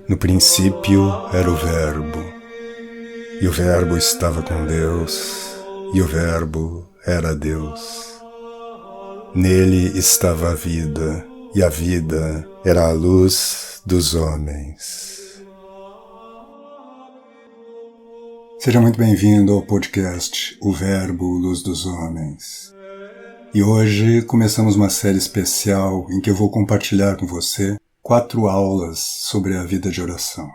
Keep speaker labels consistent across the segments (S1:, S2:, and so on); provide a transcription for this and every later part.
S1: No princípio era o Verbo, e o Verbo estava com Deus, e o Verbo era Deus. Nele estava a vida, e a vida era a luz dos homens. Seja muito bem-vindo ao podcast O Verbo, Luz dos Homens. E hoje começamos uma série especial em que eu vou compartilhar com você 4 aulas sobre a vida de oração.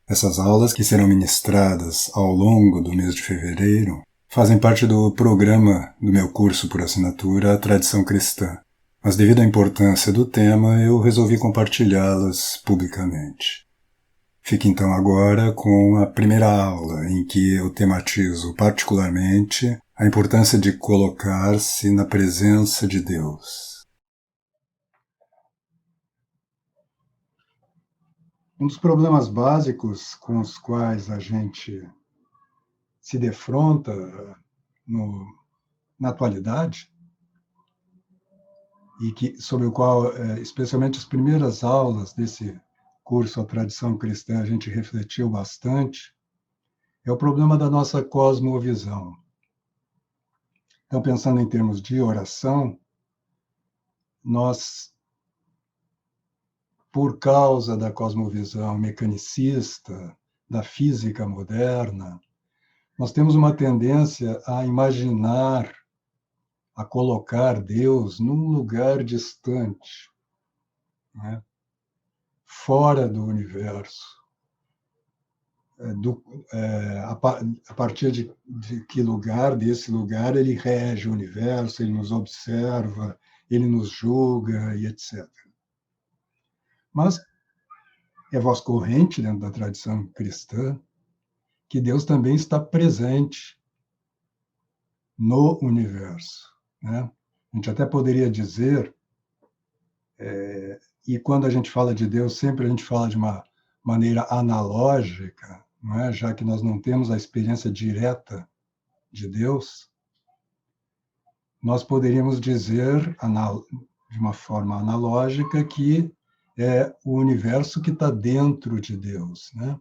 S1: Essas aulas, que serão ministradas ao longo do mês de fevereiro, fazem parte do programa do meu curso por assinatura A Tradição Cristã. Mas devido à importância do tema, eu resolvi compartilhá-las publicamente. Fique então agora com a primeira aula, em que eu tematizo particularmente a importância de colocar-se na presença de Deus. Um dos problemas básicos com os quais a gente se defronta na atualidade, e sobre o qual, especialmente as primeiras aulas desse curso A Tradição Cristã, a gente refletiu bastante, é o problema da nossa cosmovisão. Então, pensando em termos de oração, nós, por causa da cosmovisão mecanicista, da física moderna, nós temos uma tendência a imaginar, a colocar Deus num lugar distante, né? Fora do universo. A partir de que lugar, desse lugar, ele rege o universo, ele nos observa, ele nos julga e etc. Mas é voz corrente dentro da tradição cristã que Deus também está presente no universo, né? A gente até poderia dizer, e quando a gente fala de Deus, sempre a gente fala de uma maneira analógica, não é? Já que nós não temos a experiência direta de Deus, nós poderíamos dizer, de uma forma analógica, que é o universo que está dentro de Deus, né?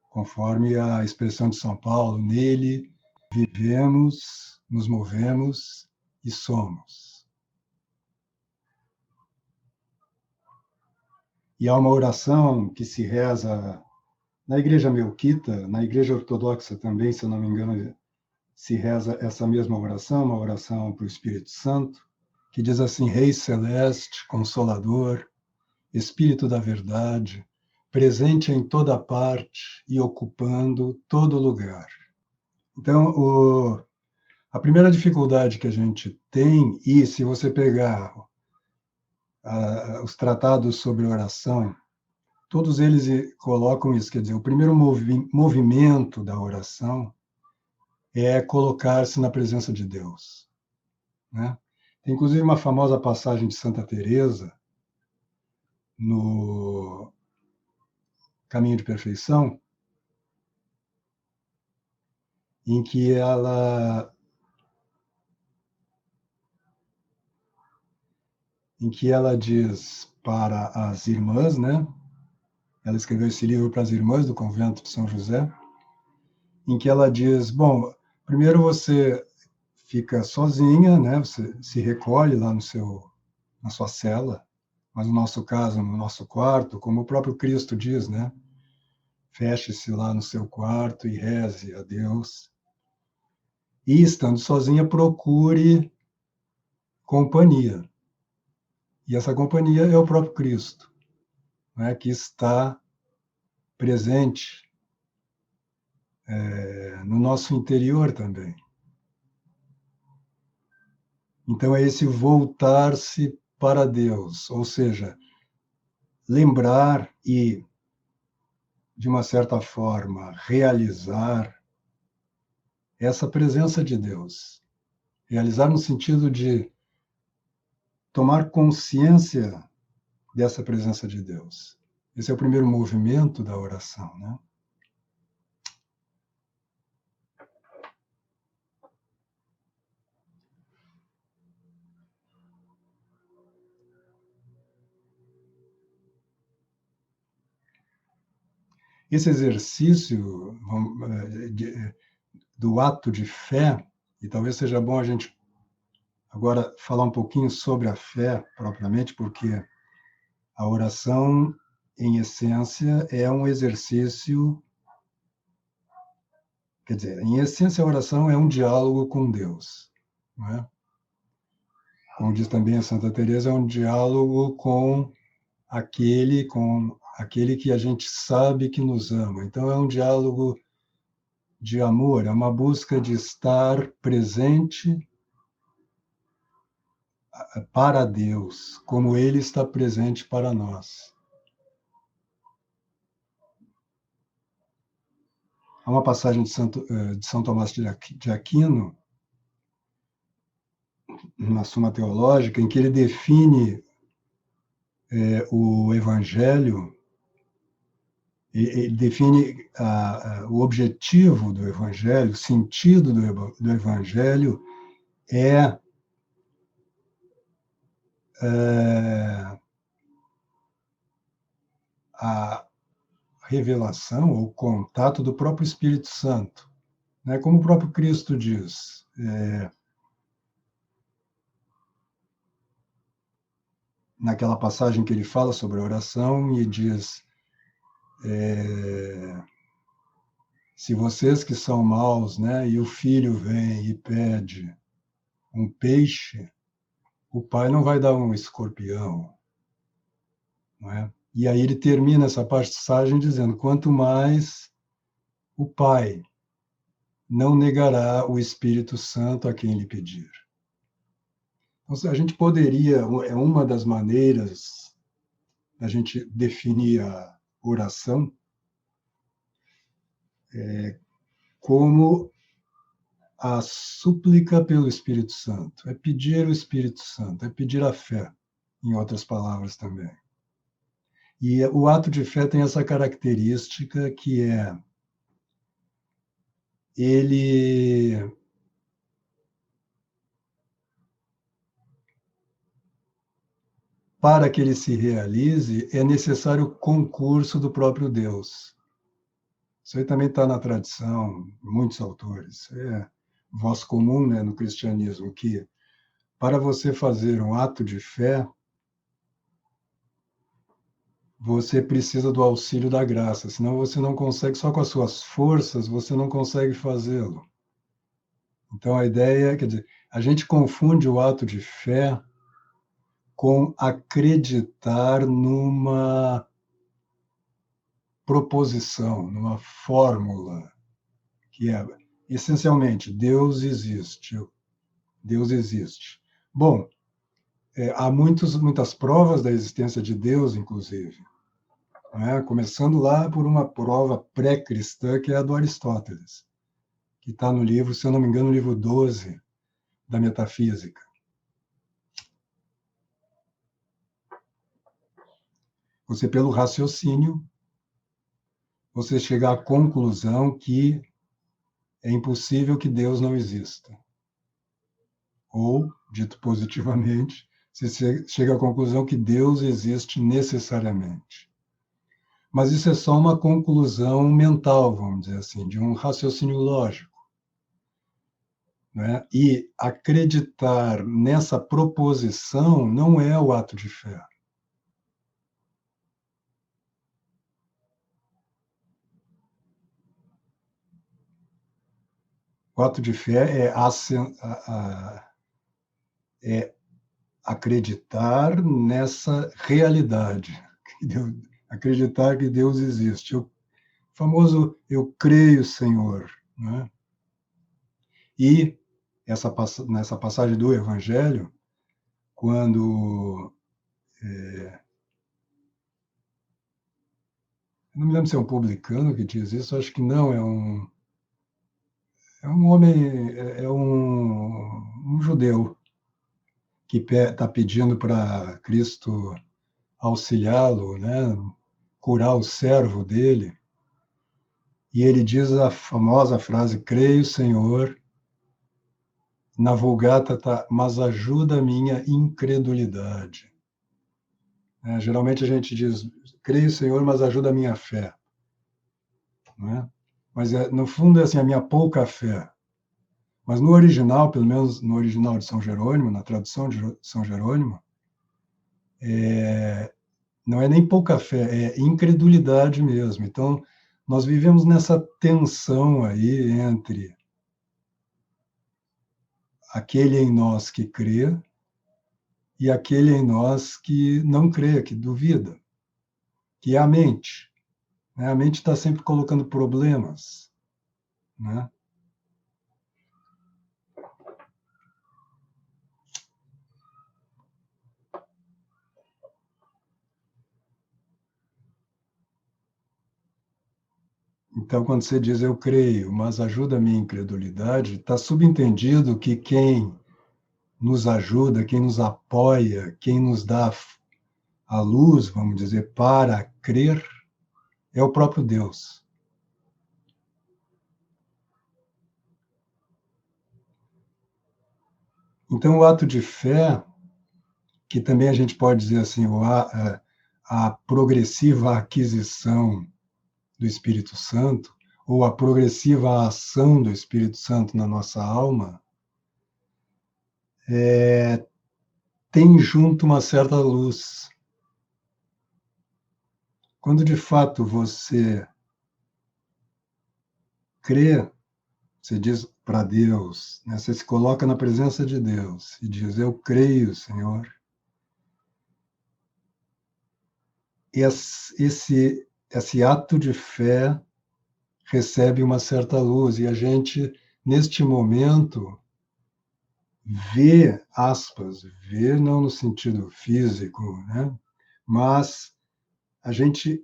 S1: Conforme a expressão de São Paulo, nele vivemos, nos movemos e somos. E há uma oração que se reza na Igreja Melquita, na Igreja Ortodoxa também, se eu não me engano, se reza essa mesma oração, uma oração para o Espírito Santo, que diz assim: Rei Celeste, Consolador, Espírito da Verdade, presente em toda parte e ocupando todo lugar. Então, a primeira dificuldade que a gente tem, e se você pegar os tratados sobre oração, todos eles colocam isso, quer dizer, o primeiro movimento da oração é colocar-se na presença de Deus, né? Tem inclusive uma famosa passagem de Santa Teresa no Caminho de Perfeição, em que ela diz para as irmãs, né? Ela escreveu esse livro para as irmãs do convento de São José, em que ela diz: bom, primeiro você fica sozinha, né? Você se recolhe lá na sua cela, mas no nosso caso, no nosso quarto, como o próprio Cristo diz, né? Feche-se lá no seu quarto e reze a Deus. E, estando sozinha, procure companhia. E essa companhia é o próprio Cristo, né? Que está presente no nosso interior também. Então, é esse voltar-se para Deus, ou seja, lembrar e, de uma certa forma, realizar essa presença de Deus. Realizar no sentido de tomar consciência dessa presença de Deus. Esse é o primeiro movimento da oração, né? Esse exercício do ato de fé, e talvez seja bom a gente agora falar um pouquinho sobre a fé propriamente, porque a oração, em essência, é um exercício. Quer dizer, em essência, a oração é um diálogo com Deus, não é? Como diz também a Santa Teresa, é um diálogo com aquele que a gente sabe que nos ama. Então, é um diálogo de amor, é uma busca de estar presente para Deus, como Ele está presente para nós. Há uma passagem de São Tomás de Aquino, na Suma Teológica, em que ele define o Evangelho, ele define o objetivo do Evangelho, o sentido do Evangelho é a revelação, o contato do próprio Espírito Santo. Né? Como o próprio Cristo diz, naquela passagem que ele fala sobre a oração e diz, se vocês que são maus, né, e o filho vem e pede um peixe, o pai não vai dar um escorpião, não é? E aí ele termina essa passagem dizendo, quanto mais o pai não negará o Espírito Santo a quem lhe pedir. Então, a gente poderia, é uma das maneiras da gente definir a oração, como a súplica pelo Espírito Santo. É pedir o Espírito Santo, é pedir a fé, em outras palavras também. E o ato de fé tem essa característica que é ele para que ele se realize, é necessário o concurso do próprio Deus. Isso aí também está na tradição, muitos autores. É voz comum, né, no cristianismo, que para você fazer um ato de fé, você precisa do auxílio da graça, senão você não consegue, só com as suas forças, você não consegue fazê-lo. Então, a ideia, quer dizer, a gente confunde o ato de fé com acreditar numa proposição, numa fórmula, que é, essencialmente, Deus existe. Deus existe. Bom, há muitas provas da existência de Deus, inclusive. Né? Começando lá por uma prova pré-cristã, que é a do Aristóteles, que está no livro, se eu não me engano, no livro 12 da Metafísica. Você, pelo raciocínio, você chega à conclusão que é impossível que Deus não exista. Ou, dito positivamente, você chega à conclusão que Deus existe necessariamente. Mas isso é só uma conclusão mental, vamos dizer assim, de um raciocínio lógico. Né? E acreditar nessa proposição não é o ato de fé. O ato de fé é acreditar nessa realidade, acreditar que Deus existe. O famoso eu creio, Senhor. Né? E nessa passagem do Evangelho, quando não me lembro se é um publicano que diz isso, acho que não, é um homem, é um judeu que está pedindo para Cristo auxiliá-lo, né, curar o servo dele, e ele diz a famosa frase, creio, Senhor, na Vulgata está, mas ajuda a minha incredulidade. Geralmente a gente diz, creio, Senhor, mas ajuda a minha fé. não é? Mas, no fundo, é assim, a minha pouca fé. Mas no original, pelo menos no original de São Jerônimo, na tradução de São Jerônimo, não é nem pouca fé, é incredulidade mesmo. Então, nós vivemos nessa tensão aí entre aquele em nós que crê e aquele em nós que não crê, que duvida, que é a mente. Né? A mente está sempre colocando problemas, né? Então, quando você diz eu creio, mas ajuda a minha incredulidade, está subentendido que quem nos ajuda, quem nos apoia, quem nos dá a luz, vamos dizer, para crer, é o próprio Deus. Então, o ato de fé, que também a gente pode dizer assim, a progressiva aquisição do Espírito Santo, ou a progressiva ação do Espírito Santo na nossa alma, tem junto uma certa luz. Quando de fato você crê, você diz para Deus, né? Você se coloca na presença de Deus e diz: eu creio, Senhor. E esse ato de fé recebe uma certa luz, e a gente, neste momento, vê, aspas, vê não no sentido físico, né? Mas a gente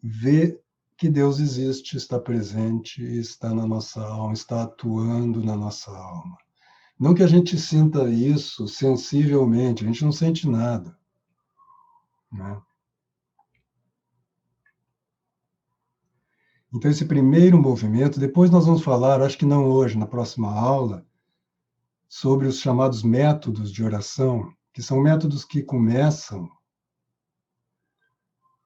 S1: vê que Deus existe, está presente, está na nossa alma, está atuando na nossa alma. Não que a gente sinta isso sensivelmente, a gente não sente nada, né? Então, esse primeiro movimento, depois nós vamos falar, acho que não hoje, na próxima aula, sobre os chamados métodos de oração, que são métodos que começam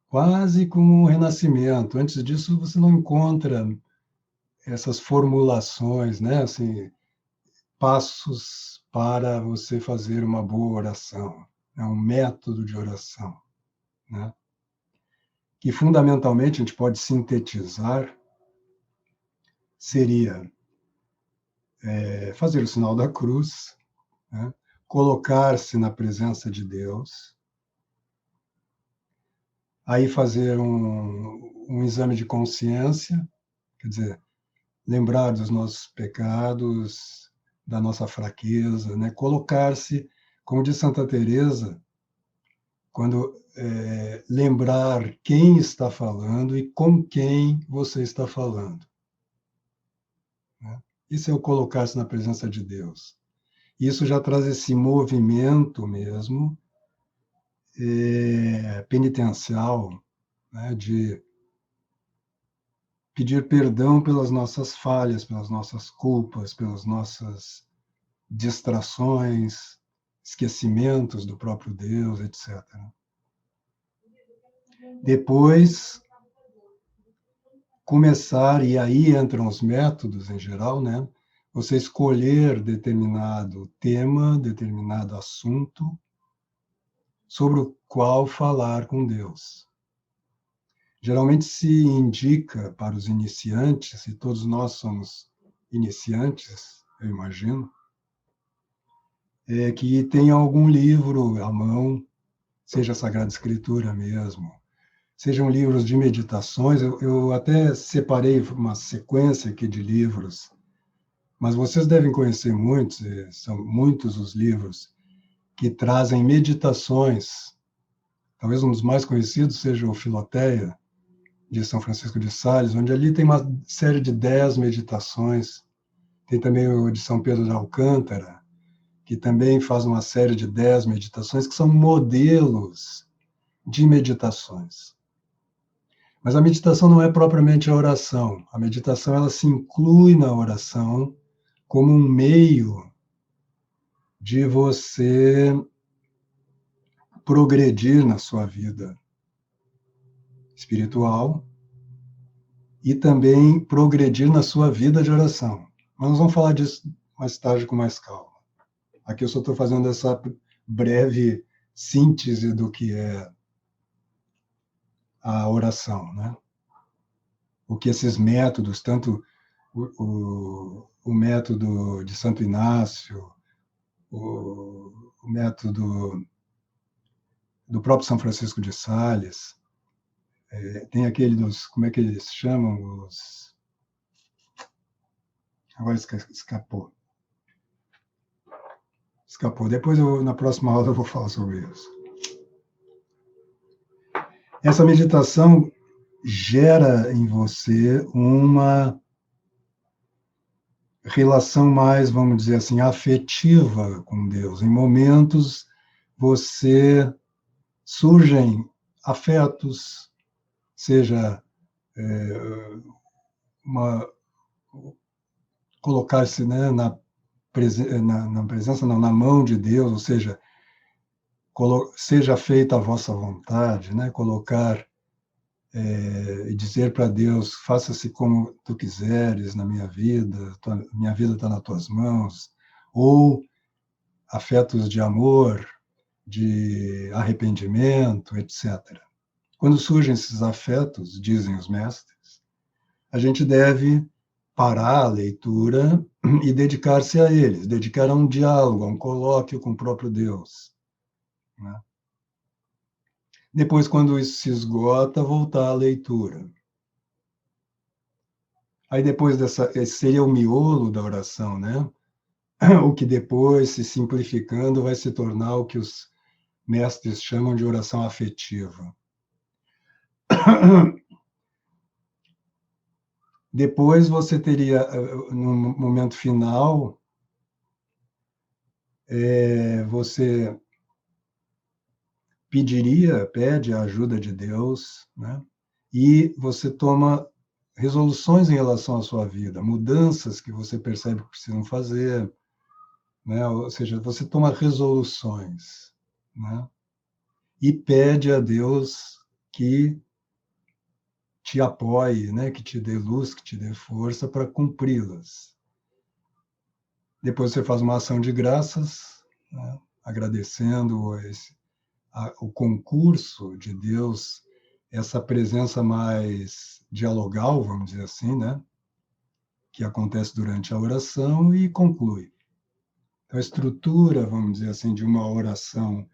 S1: quase como um renascimento. Antes disso, você não encontra essas formulações, né? Assim, passos para você fazer uma boa oração. É um método de oração, né? Que fundamentalmente a gente pode sintetizar seria fazer o sinal da cruz, né? Colocar-se na presença de Deus, aí fazer um exame de consciência, quer dizer, lembrar dos nossos pecados, da nossa fraqueza, né? Colocar-se, como diz Santa Teresa, quando lembrar quem está falando e com quem você está falando, né? Isso é o colocar-se na presença de Deus. Isso já traz esse movimento mesmo penitencial, né, de pedir perdão pelas nossas falhas, pelas nossas culpas, pelas nossas distrações, esquecimentos do próprio Deus, etc. Depois, começar, e aí entram os métodos em geral, né? Você escolher determinado tema, determinado assunto, sobre o qual falar com Deus. Geralmente se indica para os iniciantes, e todos nós somos iniciantes, eu imagino, que tenha algum livro à mão, seja a Sagrada Escritura mesmo, sejam livros de meditações. Eu até separei uma sequência aqui de livros, mas vocês devem conhecer muitos, são muitos os livros que trazem meditações. Talvez um dos mais conhecidos seja o Filoteia, de São Francisco de Sales, onde ali tem uma série de 10 meditações. Tem também o de São Pedro de Alcântara, que também faz uma série de 10 meditações, que são modelos de meditações. Mas a meditação não é propriamente a oração. A meditação ela se inclui na oração como um meio de você progredir na sua vida espiritual e também progredir na sua vida de oração. Mas nós vamos falar disso mais tarde com mais calma. Aqui eu só estou fazendo essa breve síntese do que é a oração, né? O que esses métodos, tanto o método de Santo Inácio, o método do próprio São Francisco de Sales, tem aquele dos, como é que eles chamam? Agora escapou. Depois, na próxima aula, eu vou falar sobre isso. Essa meditação gera em você uma relação mais, vamos dizer assim, afetiva com Deus. Em momentos, surgem afetos, seja colocar-se, né, na presença, não, na mão de Deus, ou seja, seja feita a vossa vontade, né, colocar e dizer para Deus, faça-se como tu quiseres na minha vida está nas tuas mãos, ou afetos de amor, de arrependimento, etc. Quando surgem esses afetos, dizem os mestres, a gente deve parar a leitura e dedicar-se a eles, dedicar a um diálogo, a um colóquio com o próprio Deus, né? Depois, quando isso se esgota, voltar à leitura. Aí depois esse seria o miolo da oração, né? O que depois, se simplificando, vai se tornar o que os mestres chamam de oração afetiva. Depois você teria, no momento final, você pede a ajuda de Deus, né? E você toma resoluções em relação à sua vida, mudanças que você percebe que precisam fazer, né? Ou seja, você toma resoluções, né? E pede a Deus que te apoie, né? Que te dê luz, que te dê força para cumpri-las. Depois você faz uma ação de graças, né? Agradecendo o concurso de Deus, essa presença mais dialogal, vamos dizer assim, né? Que acontece durante a oração e conclui. Então, a estrutura, vamos dizer assim, de uma oração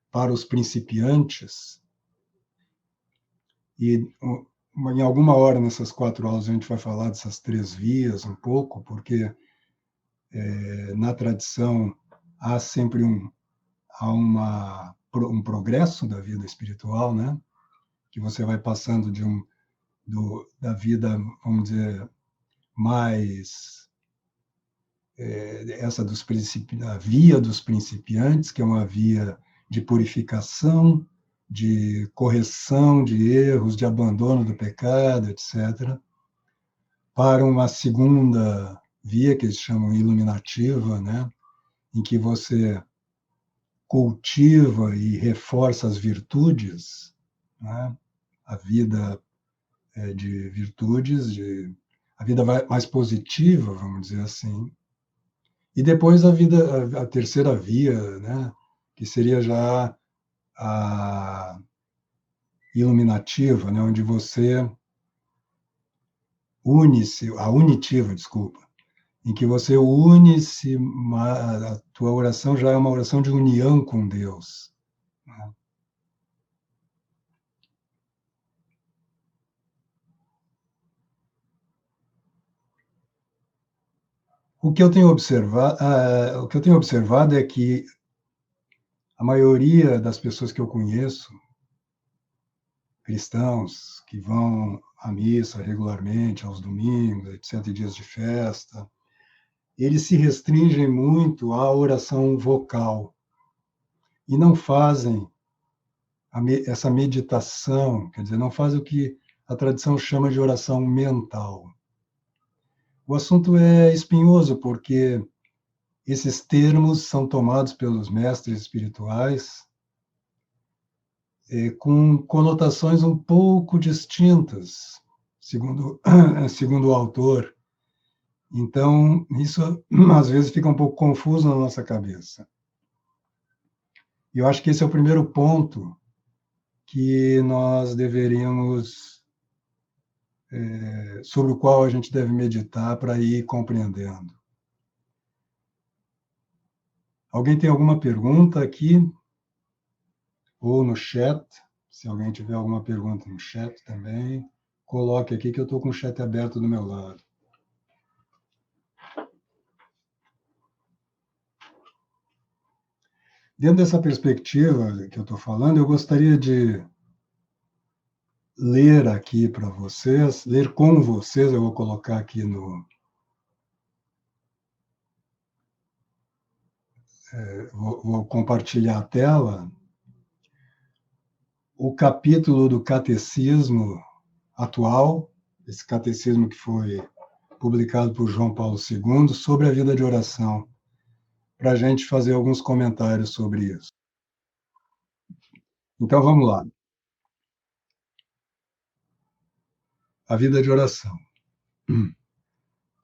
S1: para os principiantes, e em alguma hora nessas 4 aulas a gente vai falar dessas 3 vias um pouco, porque na tradição há sempre um progresso da vida espiritual, né? Que você vai passando da vida, vamos dizer, mais essa a via dos principiantes, que é uma via de purificação, de correção de erros, de abandono do pecado, etc., para uma segunda via, que eles chamam iluminativa, né? Em que você cultiva e reforça as virtudes, né? A vida de virtudes, a vida mais positiva, vamos dizer assim. E depois a terceira via, né? Que seria já a iluminativa, né? Onde você a unitiva, desculpa, em que você une-se, a tua oração já é uma oração de união com Deus, né? O que eu tenho observado é que a maioria das pessoas que eu conheço, cristãos que vão à missa regularmente, aos domingos, etc., dias de festa, eles se restringem muito à oração vocal e não fazem essa meditação, quer dizer, não fazem o que a tradição chama de oração mental. O assunto é espinhoso, porque esses termos são tomados pelos mestres espirituais com conotações um pouco distintas. segundo o autor. Então, isso às vezes fica um pouco confuso na nossa cabeça. E eu acho que esse é o primeiro ponto que nós deveríamos, sobre o qual a gente deve meditar para ir compreendendo. Alguém tem alguma pergunta aqui? Ou no chat? Se alguém tiver alguma pergunta no chat também, coloque aqui que eu estou com o chat aberto do meu lado. Dentro dessa perspectiva que eu estou falando, eu gostaria de ler aqui para vocês, ler com vocês, eu vou colocar aqui no... vou compartilhar a tela, o capítulo do Catecismo atual, esse catecismo que foi publicado por João Paulo II, sobre a vida de oração, para a gente fazer alguns comentários sobre isso. Então, vamos lá. A vida de oração.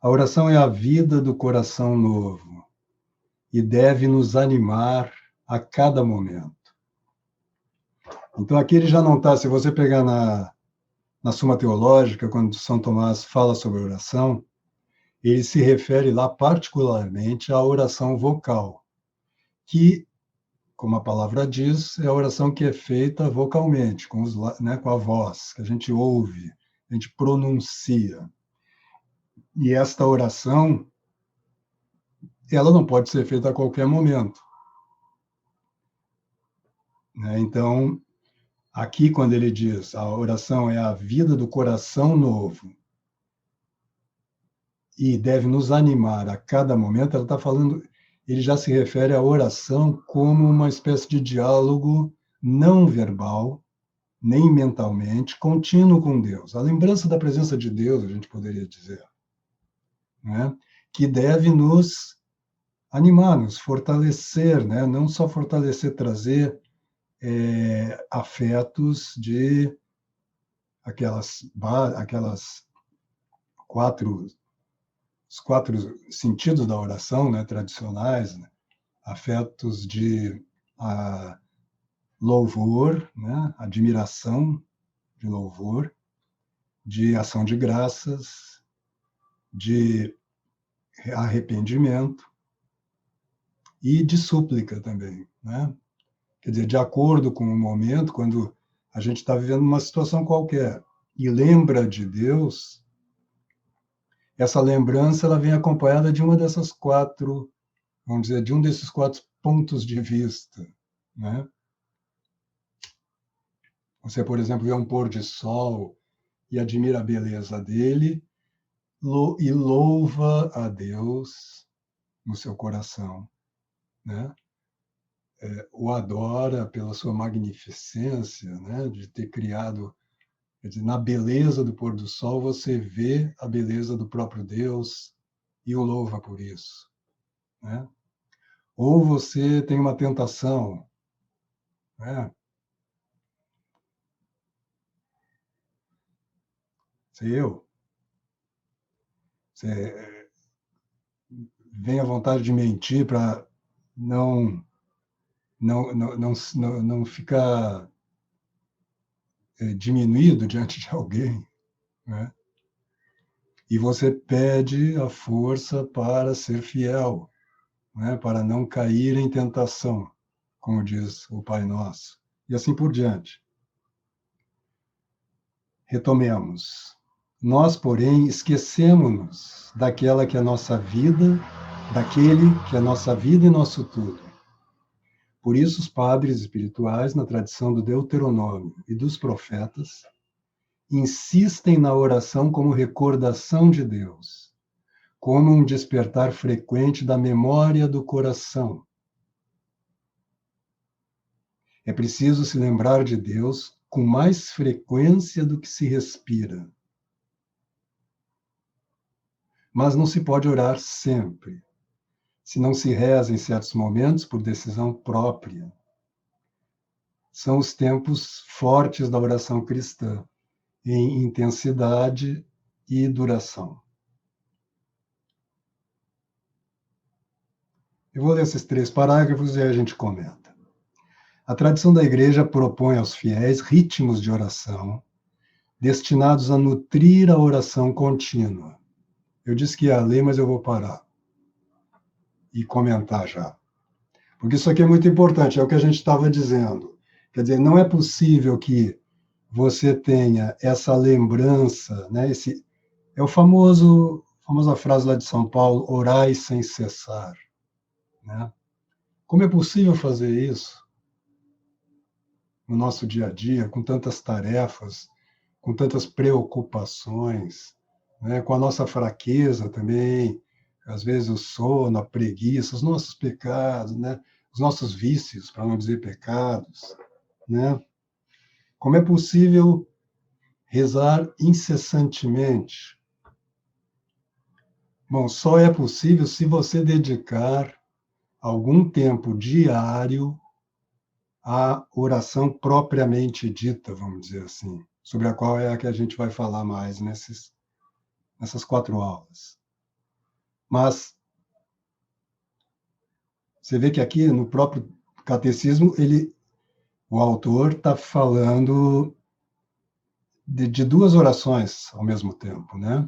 S1: A oração é a vida do coração novo e deve nos animar a cada momento. Então, aqui ele já não está, se você pegar na Suma Teológica, quando São Tomás fala sobre oração, ele se refere lá particularmente à oração vocal, que, como a palavra diz, é a oração que é feita vocalmente, com a voz, que a gente ouve, a gente pronuncia. E esta oração, ela não pode ser feita a qualquer momento. Então, aqui, quando ele diz a oração é a vida do coração novo e deve nos animar a cada momento, ela está falando, ele já se refere à oração como uma espécie de diálogo não verbal, nem mentalmente, contínuo com Deus. A lembrança da presença de Deus, a gente poderia dizer, né? Que deve nos animar, nos fortalecer, né? Não só fortalecer, trazer afetos de aquelas os quatro sentidos da oração, né, tradicionais, né? Afetos de louvor, né, admiração de louvor, de ação de graças, de arrependimento e de súplica também, né? Quer dizer, de acordo com o momento, quando a gente está vivendo uma situação qualquer e lembra de Deus, essa lembrança ela vem acompanhada de uma dessas quatro, vamos dizer, de um desses quatro pontos de vista, né? Você, por exemplo, vê um pôr de sol e admira a beleza dele e louva a Deus no seu coração, né? O adora pela sua magnificência, né? De ter criado, quer dizer, na beleza do pôr do sol você vê a beleza do próprio Deus e o louva por isso, né? Ou você tem uma tentação, né? Você vem a vontade de mentir para não ficar diminuído diante de alguém, né? E você pede a força para ser fiel, né? Para não cair em tentação, como diz o Pai Nosso, e assim por diante. Retomemos. Nós, porém, esquecemos-nos daquele que é nossa vida e nosso tudo. Por isso, os padres espirituais, na tradição do Deuteronômio e dos profetas, insistem na oração como recordação de Deus, como um despertar frequente da memória do coração. É preciso se lembrar de Deus com mais frequência do que se respira. Mas não se pode orar sempre, se não se reza em certos momentos por decisão própria. São os tempos fortes da oração cristã, em intensidade e duração. Eu vou ler esses 3 parágrafos e aí a gente comenta. A tradição da Igreja propõe aos fiéis ritmos de oração destinados a nutrir a oração contínua. Eu disse que ia ler, mas eu vou parar e comentar já. Porque isso aqui é muito importante, é o que a gente estava dizendo. Quer dizer, não é possível que você tenha essa lembrança, né? É a famosa frase lá de São Paulo, orai sem cessar. Né? Como é possível fazer isso no nosso dia a dia, com tantas tarefas, com tantas preocupações, né? Com a nossa fraqueza também, às vezes o sono, a preguiça, os nossos pecados, né? Os nossos vícios, para não dizer pecados, né? Como é possível rezar incessantemente? Bom, só é possível se você dedicar algum tempo diário à oração propriamente dita, vamos dizer assim, sobre a qual é a que a gente vai falar mais nessas 4 aulas. Mas você vê que aqui no próprio catecismo o autor está falando de 2 orações ao mesmo tempo, né?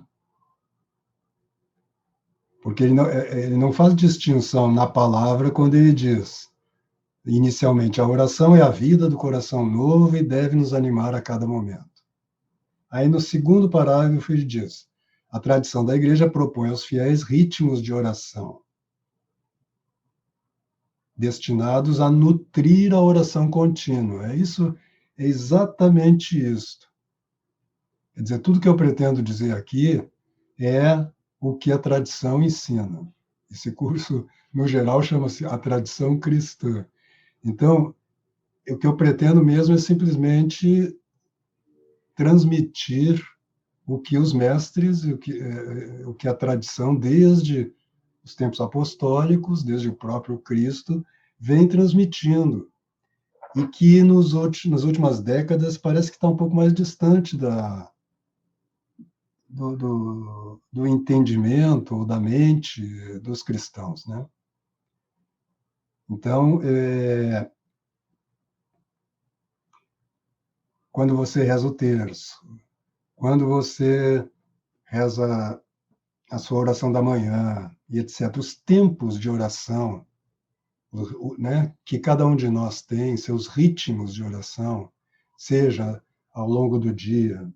S1: Porque ele não faz distinção na palavra quando ele diz, inicialmente, a oração é a vida do coração novo e deve nos animar a cada momento. Aí, no segundo parágrafo, ele diz, a tradição da Igreja propõe aos fiéis ritmos de oração, destinados a nutrir a oração contínua. É exatamente isso. Quer dizer, tudo que eu pretendo dizer aqui é o que a tradição ensina. Esse curso, no geral, chama-se A Tradição Cristã. Então, o que eu pretendo mesmo é simplesmente transmitir o que os mestres, o que a tradição, desde os tempos apostólicos, desde o próprio Cristo, vem transmitindo. E que nas últimas décadas parece que está um pouco mais distante do entendimento ou da mente dos cristãos, né? Então, quando você reza o terço, quando você reza a sua oração da manhã, e etc., os tempos de oração, né, que cada um de nós tem, seus ritmos de oração, seja ao longo do dia,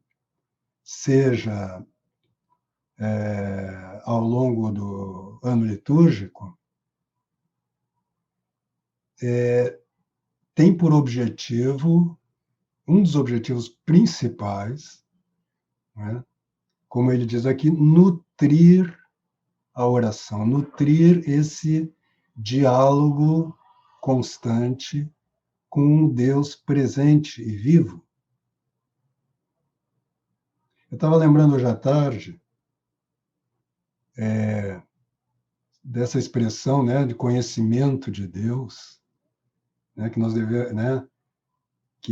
S1: seja ao longo do ano litúrgico, tem por objetivo, um dos objetivos principais, né, como ele diz aqui, nutrir a oração, nutrir esse diálogo constante com um Deus presente e vivo. Eu estava lembrando hoje à tarde dessa expressão, né, de conhecimento de Deus, né, que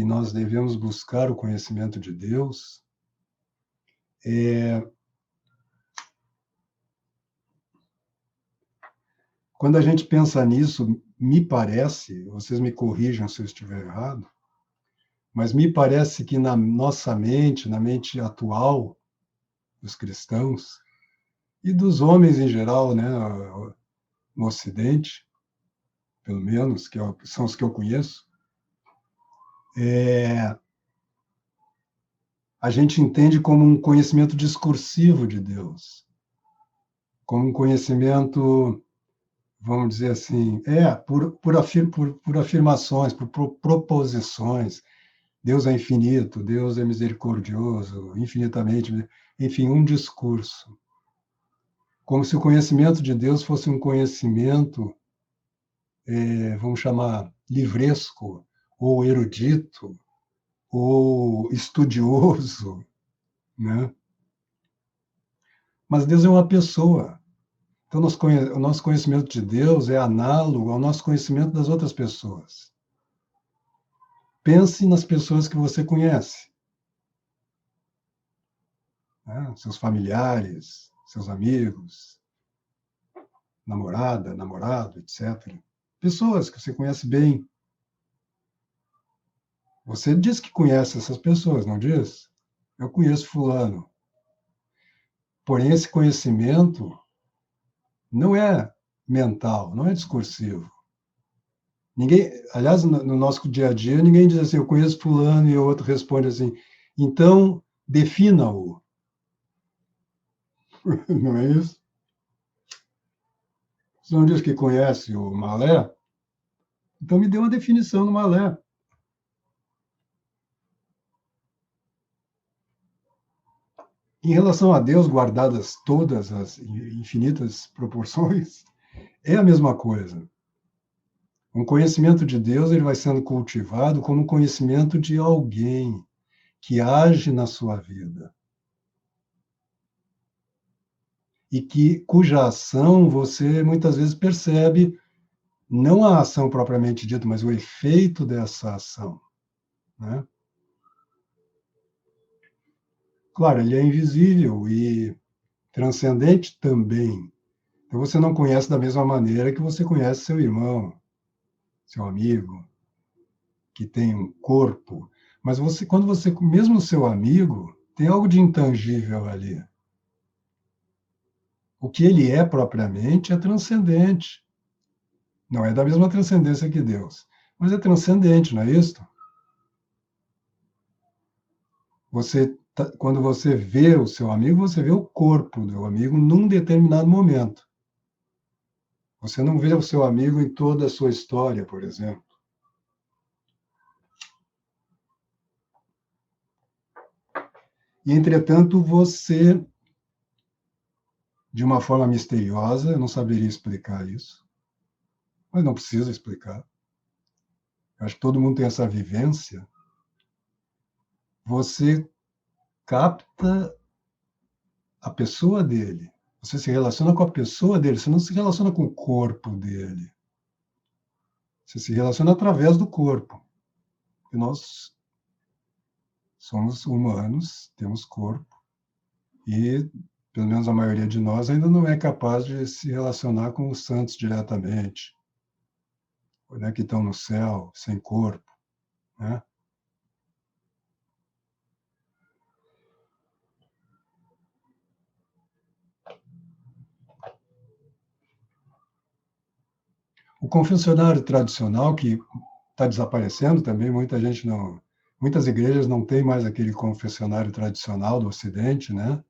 S1: nós devemos buscar o conhecimento de Deus. Quando a gente pensa nisso, me parece, vocês me corrijam se eu estiver errado, mas me parece que na nossa mente, na mente atual dos cristãos e dos homens em geral, né, no Ocidente, pelo menos, são os que eu conheço, a gente entende como um conhecimento discursivo de Deus, como um conhecimento, vamos dizer assim, por afirmações, por proposições. Deus é infinito, Deus é misericordioso, infinitamente, enfim, um discurso. Como se o conhecimento de Deus fosse um conhecimento, vamos chamar, livresco, ou erudito, ou estudioso, né? Mas Deus é uma pessoa. Então, o nosso conhecimento de Deus é análogo ao nosso conhecimento das outras pessoas. Pense nas pessoas que você conhece. né? Seus familiares, seus amigos, namorada, namorado, etc. Pessoas que você conhece bem. Você diz que conhece essas pessoas, não diz? Eu conheço fulano. Porém, esse conhecimento não é mental, não é discursivo. Ninguém, aliás, no nosso dia a dia, ninguém diz assim, eu conheço fulano, e o outro responde assim, então defina-o. Não é isso? Você não diz que conhece o Malé? Então me dê uma definição do Malé. Em relação a Deus, guardadas todas as infinitas proporções, é a mesma coisa. Um conhecimento de Deus ele vai sendo cultivado como conhecimento de alguém que age na sua vida e cuja ação você muitas vezes percebe não a ação propriamente dita, mas o efeito dessa ação, né? Claro, ele é invisível e transcendente também. Então você não conhece da mesma maneira que você conhece seu irmão, seu amigo, que tem um corpo. Mas você, quando você, mesmo seu amigo, tem algo de intangível ali. O que ele é propriamente é transcendente. Não é da mesma transcendência que Deus, mas é transcendente, não é isso? Quando você vê o seu amigo, você vê o corpo do amigo num determinado momento. Você não vê o seu amigo em toda a sua história, por exemplo. E, entretanto, você, de uma forma misteriosa, eu não saberia explicar isso, mas não precisa explicar. Eu acho que todo mundo tem essa vivência. Você capta a pessoa dele. Você se relaciona com a pessoa dele, você não se relaciona com o corpo dele. Você se relaciona através do corpo. E nós somos humanos, temos corpo, e pelo menos a maioria de nós ainda não é capaz de se relacionar com os santos diretamente, né, que estão no céu, sem corpo, né? O confessionário tradicional, que está desaparecendo também, muitas igrejas não têm mais aquele confessionário tradicional do Ocidente, né?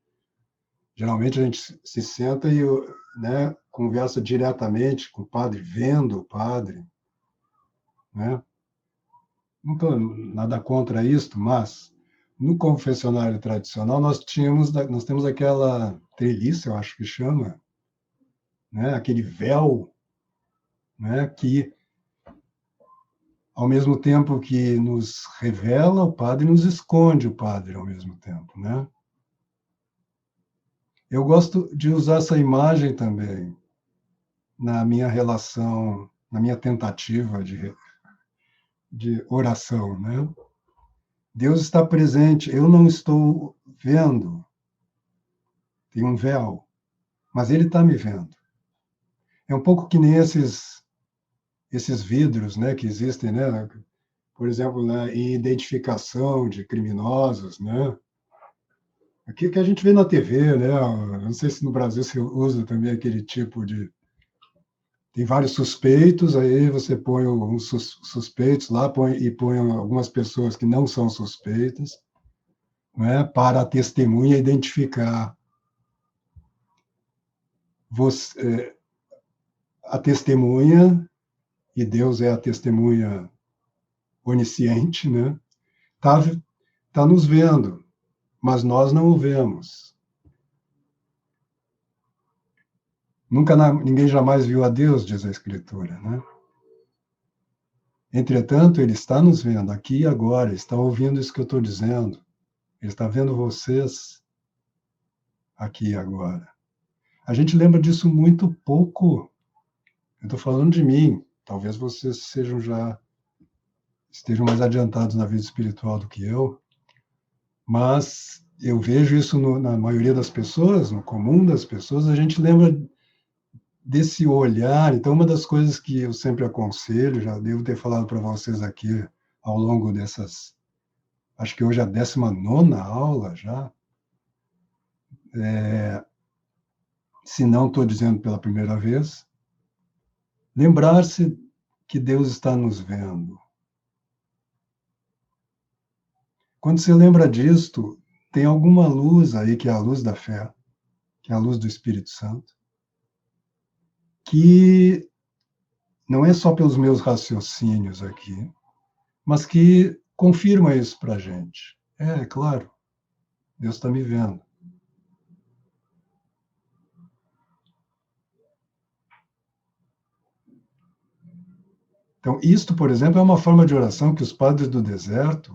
S1: Geralmente a gente se senta e, né, conversa diretamente com o padre, vendo o padre, né? Não estou nada contra isto, mas no confessionário tradicional nós temos aquela treliça, eu acho que chama, né? Aquele véu, né? Que ao mesmo tempo que nos revela o padre, nos esconde o padre ao mesmo tempo, né? Eu gosto de usar essa imagem também na minha relação, na minha tentativa de oração, né? Deus está presente, eu não estou vendo, tem um véu, mas ele está me vendo. É um pouco que nem esses vidros, né, que existem, né? Por exemplo, em identificação de criminosos, né? Aqui que a gente vê na TV, né? Não sei se no Brasil se usa também aquele tipo de. Tem vários suspeitos, aí você põe uns suspeitos lá põe algumas pessoas que não são suspeitas, né? Para a testemunha identificar você, a testemunha, e Deus é a testemunha onisciente, né? Tá nos vendo, mas nós não o vemos. Ninguém jamais viu a Deus, diz a Escritura, né? Entretanto, ele está nos vendo aqui e agora, está ouvindo isso que eu estou dizendo. Ele está vendo vocês aqui e agora. A gente lembra disso muito pouco. Eu estou falando de mim. Talvez vocês estejam mais adiantados na vida espiritual do que eu, mas eu vejo isso na maioria das pessoas, no comum das pessoas, a gente lembra desse olhar. Então, uma das coisas que eu sempre aconselho, já devo ter falado para vocês aqui ao longo dessas, acho que hoje é a 19ª aula já, se não estou dizendo pela primeira vez, lembrar-se que Deus está nos vendo. Quando você lembra disto, tem alguma luz aí, que é a luz da fé, que é a luz do Espírito Santo, que não é só pelos meus raciocínios aqui, mas que confirma isso para a gente. É claro, Deus está me vendo. Então, isto, por exemplo, é uma forma de oração que os padres do deserto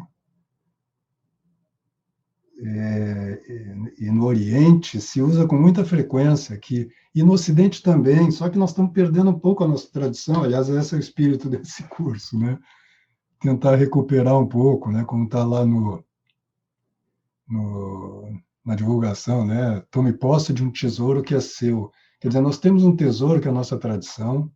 S1: e no Oriente se usa com muita frequência aqui, e no Ocidente também, só que nós estamos perdendo um pouco a nossa tradição. Aliás, esse é o espírito desse curso, né? Tentar recuperar um pouco, né? Como está lá na divulgação, né? Tome posse de um tesouro que é seu. Quer dizer, nós temos um tesouro que é a nossa tradição,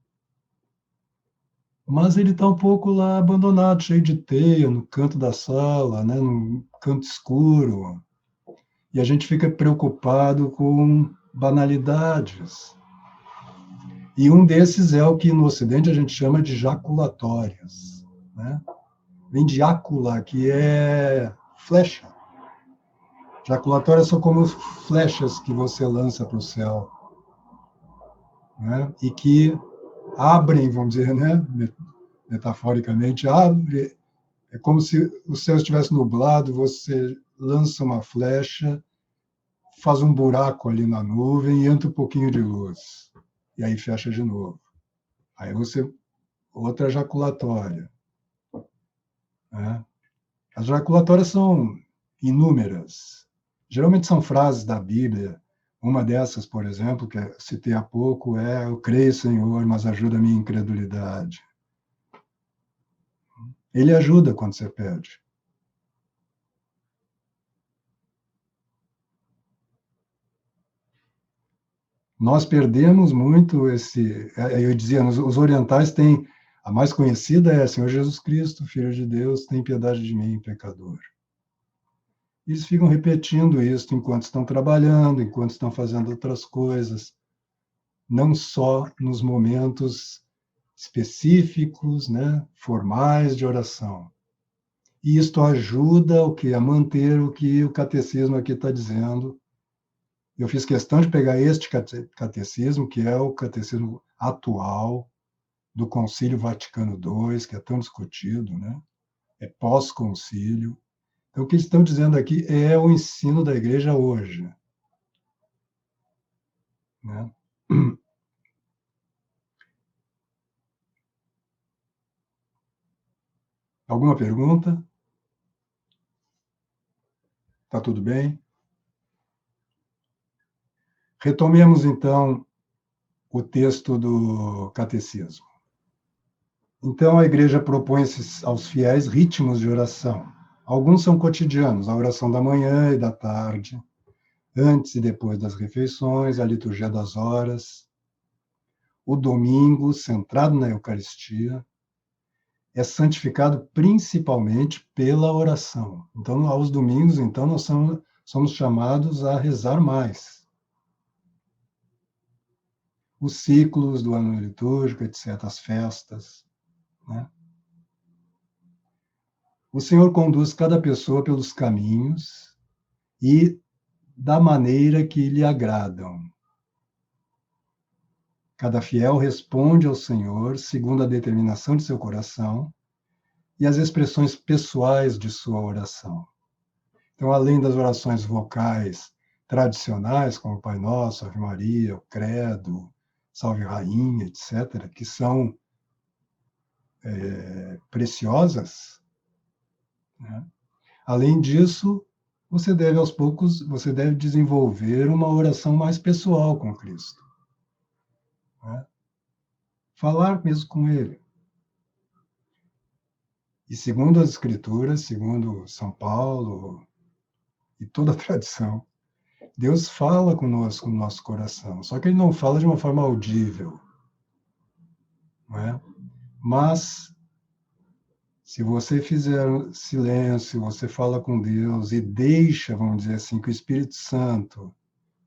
S1: mas ele está um pouco lá abandonado, cheio de teia, no canto da sala, né? No canto escuro. E a gente fica preocupado com banalidades. E um desses é o que no Ocidente a gente chama de jaculatórias, né? Vem de jácula, que é flecha. Jaculatórias são como flechas que você lança para o céu, né? E que abrem, vamos dizer, né? Metaforicamente, abre. É como se o céu estivesse nublado, você lança uma flecha, faz um buraco ali na nuvem e entra um pouquinho de luz. E aí fecha de novo. Aí você, outra jaculatória, né? As jaculatórias são inúmeras. Geralmente são frases da Bíblia. Uma dessas, por exemplo, que eu citei há pouco, é: eu creio, Senhor, mas ajuda a minha incredulidade. Ele ajuda quando você pede. Nós perdemos muito esse. Eu dizia, os orientais têm. A mais conhecida é: Senhor Jesus Cristo, Filho de Deus, tem piedade de mim, pecador. Eles ficam repetindo isso enquanto estão trabalhando, enquanto estão fazendo outras coisas, não só nos momentos específicos, né, formais de oração. E isto ajuda o que a manter o que o catecismo aqui está dizendo. Eu fiz questão de pegar este catecismo, que é o catecismo atual do Concílio Vaticano II, que é tão discutido, né? É pós-concílio. Então, o que eles estão dizendo aqui é o ensino da igreja hoje, né? Alguma pergunta? Está tudo bem? Retomemos, então, o texto do catecismo. Então, a igreja propõe aos fiéis ritmos de oração. Alguns são cotidianos: a oração da manhã e da tarde, antes e depois das refeições, a liturgia das horas. O domingo, centrado na Eucaristia, é santificado principalmente pela oração. Então, aos domingos, então, nós somos chamados a rezar mais. Os ciclos do ano litúrgico, etc., as festas, né? O Senhor conduz cada pessoa pelos caminhos e da maneira que lhe agradam. Cada fiel responde ao Senhor segundo a determinação de seu coração e as expressões pessoais de sua oração. Então, além das orações vocais tradicionais, como o Pai Nosso, Ave Maria, o Credo, Salve Rainha, etc., que são preciosas, né? Além disso, você deve, aos poucos, você deve desenvolver uma oração mais pessoal com Cristo, né? Falar mesmo com Ele. E segundo as Escrituras, segundo São Paulo e toda a tradição, Deus fala conosco no nosso coração, só que ele não fala de uma forma audível, não é? Mas, se você fizer silêncio, você fala com Deus e deixa, vamos dizer assim, que o Espírito Santo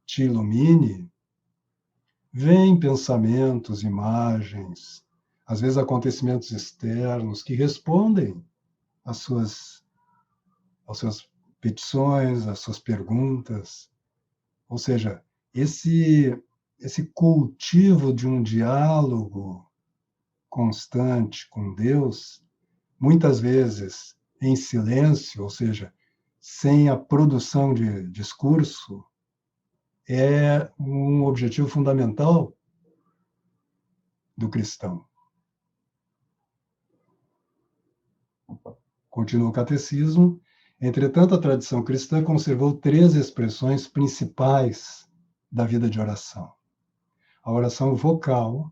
S1: te ilumine, vêm pensamentos, imagens, às vezes acontecimentos externos que respondem às suas petições, às suas perguntas. Ou seja, esse cultivo de um diálogo constante com Deus, muitas vezes em silêncio, ou seja, sem a produção de discurso, é um objetivo fundamental do cristão. Continua o catecismo. Entretanto, a tradição cristã conservou 3 expressões principais da vida de oração: a oração vocal,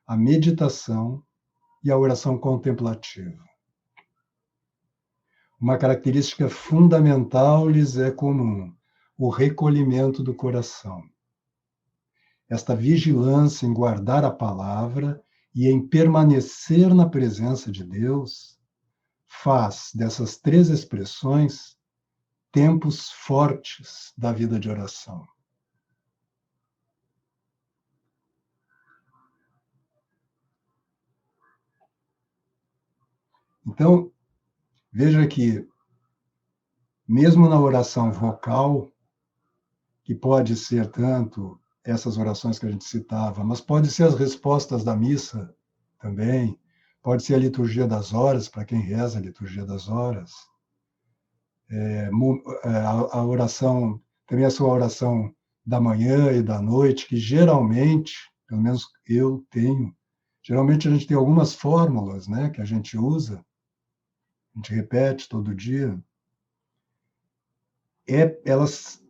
S1: a meditação e a oração contemplativa. Uma característica fundamental lhes é comum: o recolhimento do coração. Esta vigilância em guardar a palavra e em permanecer na presença de Deus faz dessas 3 expressões tempos fortes da vida de oração. Então, veja que, mesmo na oração vocal, que pode ser tanto essas orações que a gente citava, mas pode ser as respostas da missa também, pode ser a liturgia das horas, para quem reza a liturgia das horas, a oração, também a sua oração da manhã e da noite, que geralmente, pelo menos eu tenho, geralmente a gente tem algumas fórmulas, né, que a gente usa, a gente repete todo dia, elas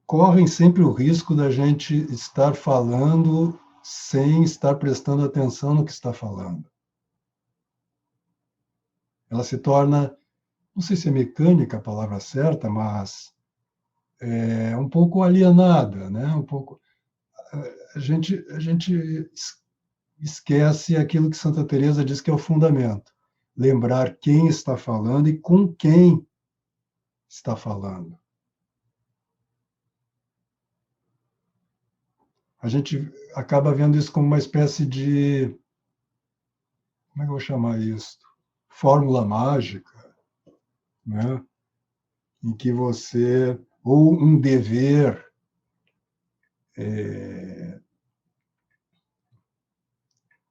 S1: correm sempre o risco da gente estar falando sem estar prestando atenção no que está falando. Ela se torna, não sei se é mecânica a palavra certa, mas é um pouco alienada, né? Um pouco, a gente esquece aquilo que Santa Teresa diz que é o fundamento: lembrar quem está falando e com quem está falando. A gente acaba vendo isso como uma espécie de, como é que eu vou chamar isso? Fórmula mágica, né? Em que você, ou um dever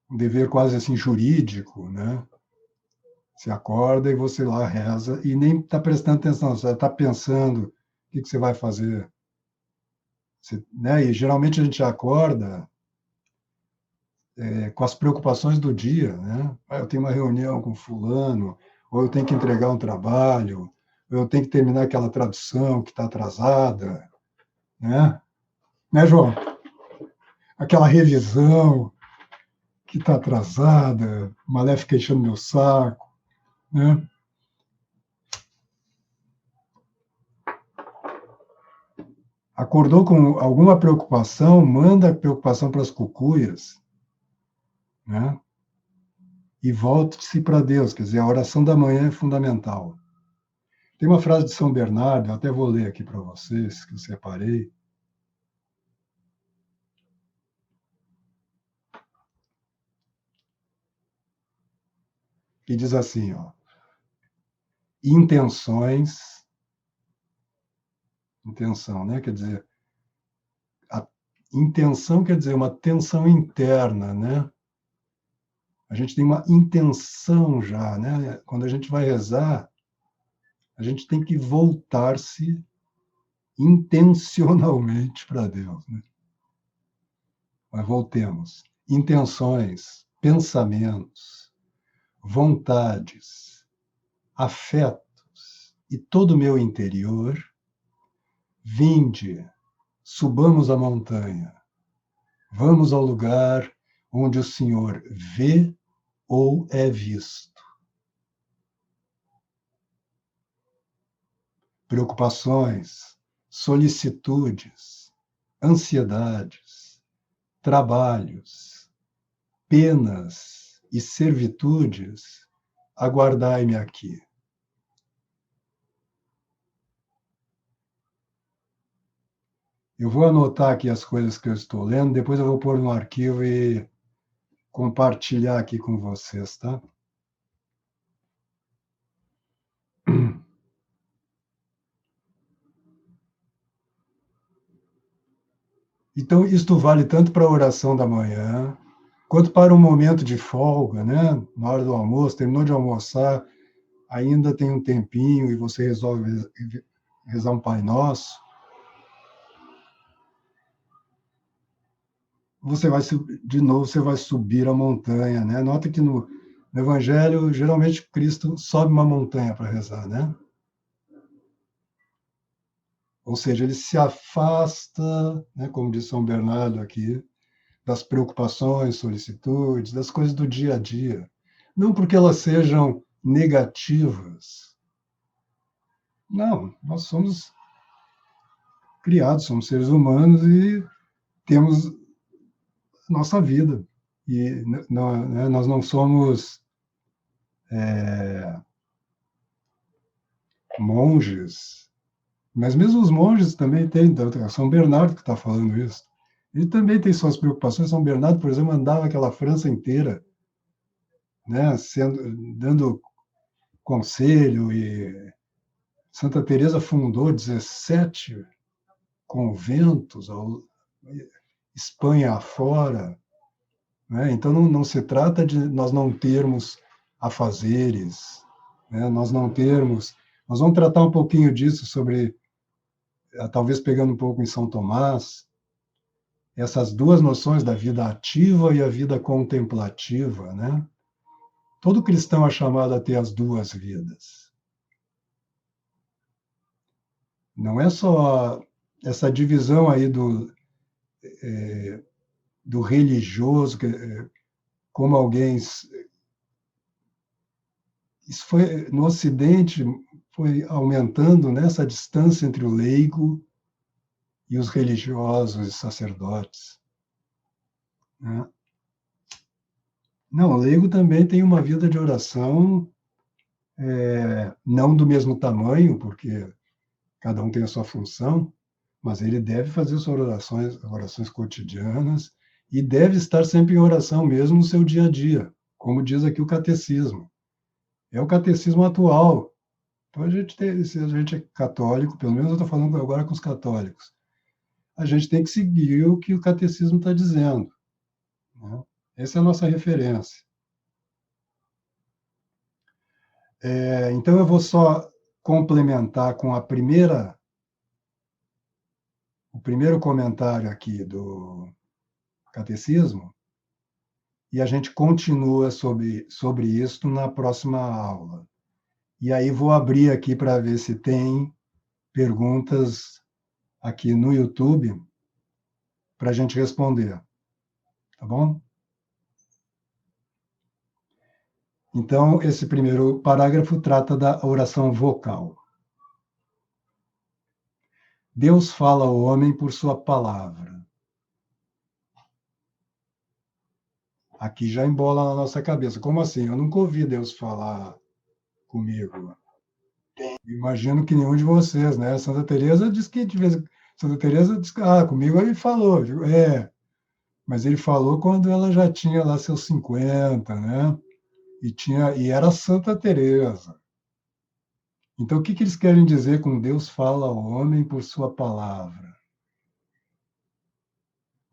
S1: um dever quase assim jurídico, né? Você acorda e você lá reza e nem está prestando atenção, você está pensando o que você vai fazer. Você, né? E geralmente a gente acorda com as preocupações do dia, né? Eu tenho uma reunião com fulano, ou eu tenho que entregar um trabalho, ou eu tenho que terminar aquela tradução que está atrasada, né? Né, João? Aquela revisão que está atrasada, a Malé fica enchendo meu saco, né? Acordou com alguma preocupação, manda a preocupação para as cucuias, né? E volte-se para Deus, quer dizer, a oração da manhã é fundamental. Tem uma frase de São Bernardo, eu até vou ler aqui para vocês, que eu separei. Que diz assim, ó: intenções, intenção, né? Quer dizer, a intenção quer dizer uma tensão interna, né? A gente tem uma intenção já, né? Quando a gente vai rezar, a gente tem que voltar-se intencionalmente para Deus, né? Mas voltemos. Intenções, pensamentos, vontades, afetos e todo o meu interior, vinde, subamos a montanha, vamos ao lugar onde o Senhor vê ou é visto. preocupações, solicitudes, ansiedades, trabalhos, penas e servitudes, aguardai-me aqui. Eu vou anotar aqui as coisas que eu estou lendo, depois eu vou pôr no arquivo e compartilhar aqui com vocês, tá? Então, isto vale tanto para a oração da manhã, quanto para um momento de folga, né? Na hora do almoço, terminou de almoçar, ainda tem um tempinho e você resolve rezar um Pai Nosso. Você vai de novo, você vai subir a montanha, né? Nota que no Evangelho, geralmente Cristo sobe uma montanha para rezar, né? Ou seja, ele se afasta, né, como diz São Bernardo aqui, das preocupações, solicitudes, das coisas do dia a dia. Não porque elas sejam negativas. Não, nós somos criados, somos seres humanos e temos nossa vida. E não, né, nós não somos monges, mas mesmo os monges também têm. São Bernardo que está falando isso. Ele também tem suas preocupações. São Bernardo, por exemplo, andava aquela França inteira, né, dando conselho, e Santa Teresa fundou 17 conventos, Espanha afora, né? Então não se trata de nós não termos afazeres, né? Nós não termos. Nós vamos tratar um pouquinho disso sobre, talvez pegando um pouco em São Tomás, essas duas noções da vida ativa e a vida contemplativa, né? Todo cristão é chamado a ter as duas vidas. Não é só essa divisão aí do religioso, como alguém. Isso foi, no Ocidente, foi aumentando nessa distância entre o leigo e os religiosos e sacerdotes, né? Não, o leigo também tem uma vida de oração, não do mesmo tamanho, porque cada um tem a sua função, mas ele deve fazer suas orações cotidianas, e deve estar sempre em oração mesmo no seu dia a dia, como diz aqui o catecismo. É o catecismo atual. Então, se a gente é católico, pelo menos eu estou falando agora com os católicos, a gente tem que seguir o que o catecismo está dizendo, né? Essa é a nossa referência. Então, eu vou só complementar com o primeiro comentário aqui do catecismo, e a gente continua sobre isso na próxima aula. E aí vou abrir aqui para ver se tem perguntas aqui no YouTube para a gente responder, tá bom? Então, esse primeiro parágrafo trata da oração vocal. Deus fala ao homem por sua palavra. Aqui já embola na nossa cabeça. Como assim? Eu nunca ouvi Deus falar comigo. Imagino que nenhum de vocês, né? Santa Teresa diz que Santa Teresa diz que comigo ele falou. Eu digo, mas ele falou quando ela já tinha lá seus 50, né? E era Santa Teresa. Então, o que eles querem dizer com Deus fala ao homem por sua palavra?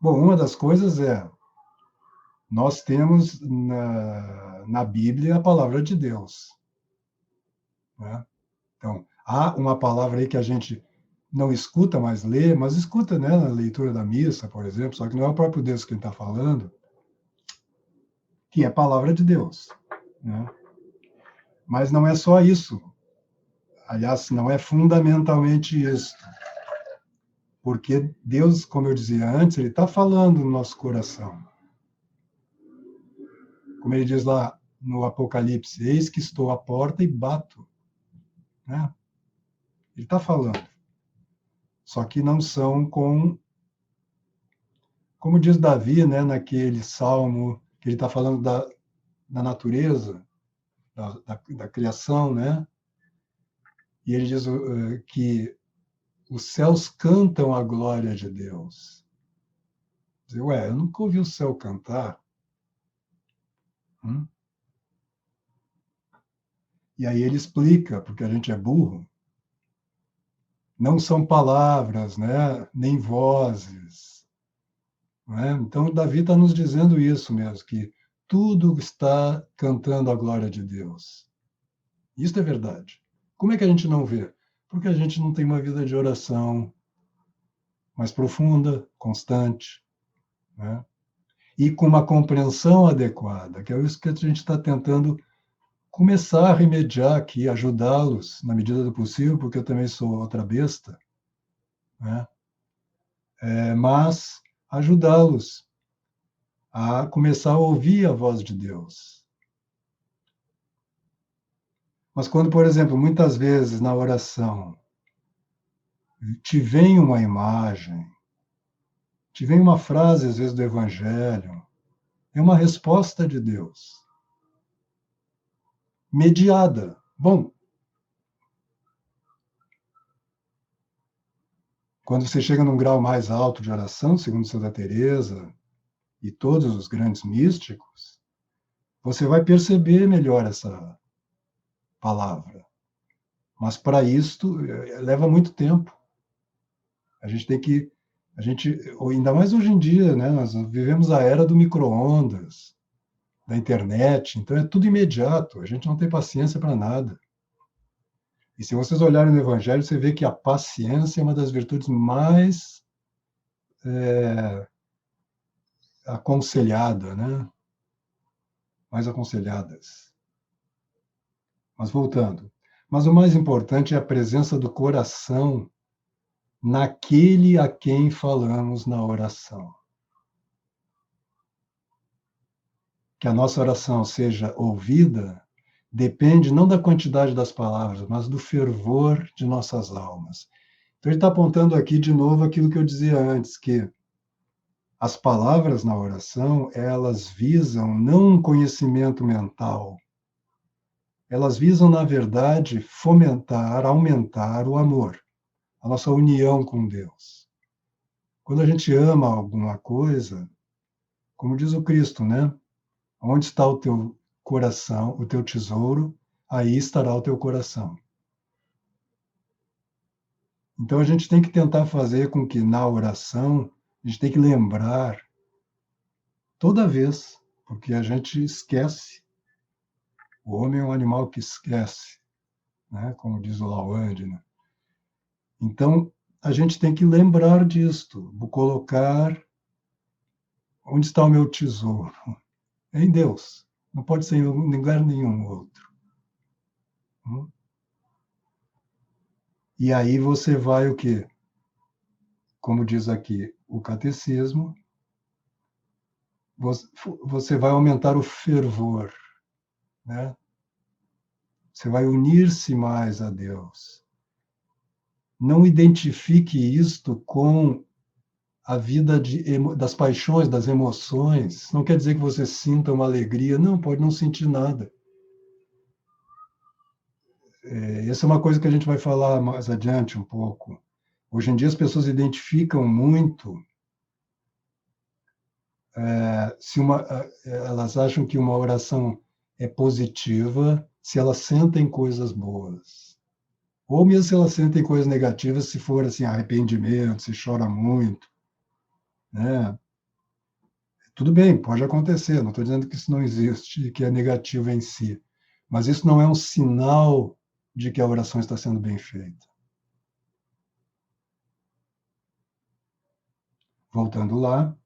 S1: Bom, uma das coisas nós temos na Bíblia a palavra de Deus, né? Então, há uma palavra aí que a gente não escuta mais ler, mas escuta, né, na leitura da missa, por exemplo, só que não é o próprio Deus quem está falando, que é a palavra de Deus, né? Mas não é só isso. Aliás, não é fundamentalmente isso. Porque Deus, como eu dizia antes, ele está falando no nosso coração. Como ele diz lá no Apocalipse, eis que estou à porta e bato, né? Ele está falando. Só que não são como diz Davi, né, naquele salmo, que ele está falando da natureza, da criação, né? E ele diz que os céus cantam a glória de Deus. Diz, ué, eu nunca ouvi o céu cantar. E aí ele explica, porque a gente é burro, não são palavras, né? Nem vozes. Né? Então, Davi está nos dizendo isso mesmo, que tudo está cantando a glória de Deus. Isso é verdade. Como é que a gente não vê? Porque a gente não tem uma vida de oração mais profunda, constante, né? E com uma compreensão adequada, que é isso que a gente está tentando começar a remediar aqui, ajudá-los na medida do possível, porque eu também sou outra besta, né? Mas ajudá-los a começar a ouvir a voz de Deus. Mas quando, por exemplo, muitas vezes na oração te vem uma imagem, te vem uma frase, às vezes, do Evangelho, é uma resposta de Deus, mediada. Bom, quando você chega num grau mais alto de oração, segundo Santa Teresa e todos os grandes místicos, você vai perceber melhor essa palavra. Mas para isto leva muito tempo. A gente tem que, ainda mais hoje em dia, né? Nós vivemos a era do micro-ondas, da internet, então é tudo imediato. A gente não tem paciência para nada. E se vocês olharem no Evangelho, você vê que a paciência é uma das virtudes mais aconselhada, né? Mais aconselhadas. Mas voltando. Mas o mais importante é a presença do coração naquele a quem falamos na oração. Que a nossa oração seja ouvida depende não da quantidade das palavras, mas do fervor de nossas almas. Então ele está apontando aqui de novo aquilo que eu dizia antes, que as palavras na oração, elas visam não um conhecimento mental, elas visam, na verdade, fomentar, aumentar o amor, a nossa união com Deus. Quando a gente ama alguma coisa, como diz o Cristo, né? Onde está o teu coração, o teu tesouro, aí estará o teu coração. Então a gente tem que tentar fazer com que na oração, a gente tem que lembrar toda vez, porque a gente esquece. O homem é um animal que esquece, né? Como diz o Lawande, né? Então, a gente tem que lembrar disto, vou colocar onde está o meu tesouro? É em Deus. Não pode ser em lugar nenhum outro. E aí você vai o quê? Como diz aqui o catecismo, você vai aumentar o fervor, né? Você vai unir-se mais a Deus. Não identifique isto com a vida das paixões, das emoções. Não quer dizer que você sinta uma alegria. Não, pode não sentir nada. Essa é uma coisa que a gente vai falar mais adiante um pouco. Hoje em dia as pessoas identificam muito elas acham que uma oração é positiva se elas sentem coisas boas. Ou mesmo se elas sentem coisas negativas, se for assim, arrependimento, se chora muito, né? Tudo bem, pode acontecer, não estou dizendo que isso não existe, que é negativo em si. Mas isso não é um sinal de que a oração está sendo bem feita. Voltando lá,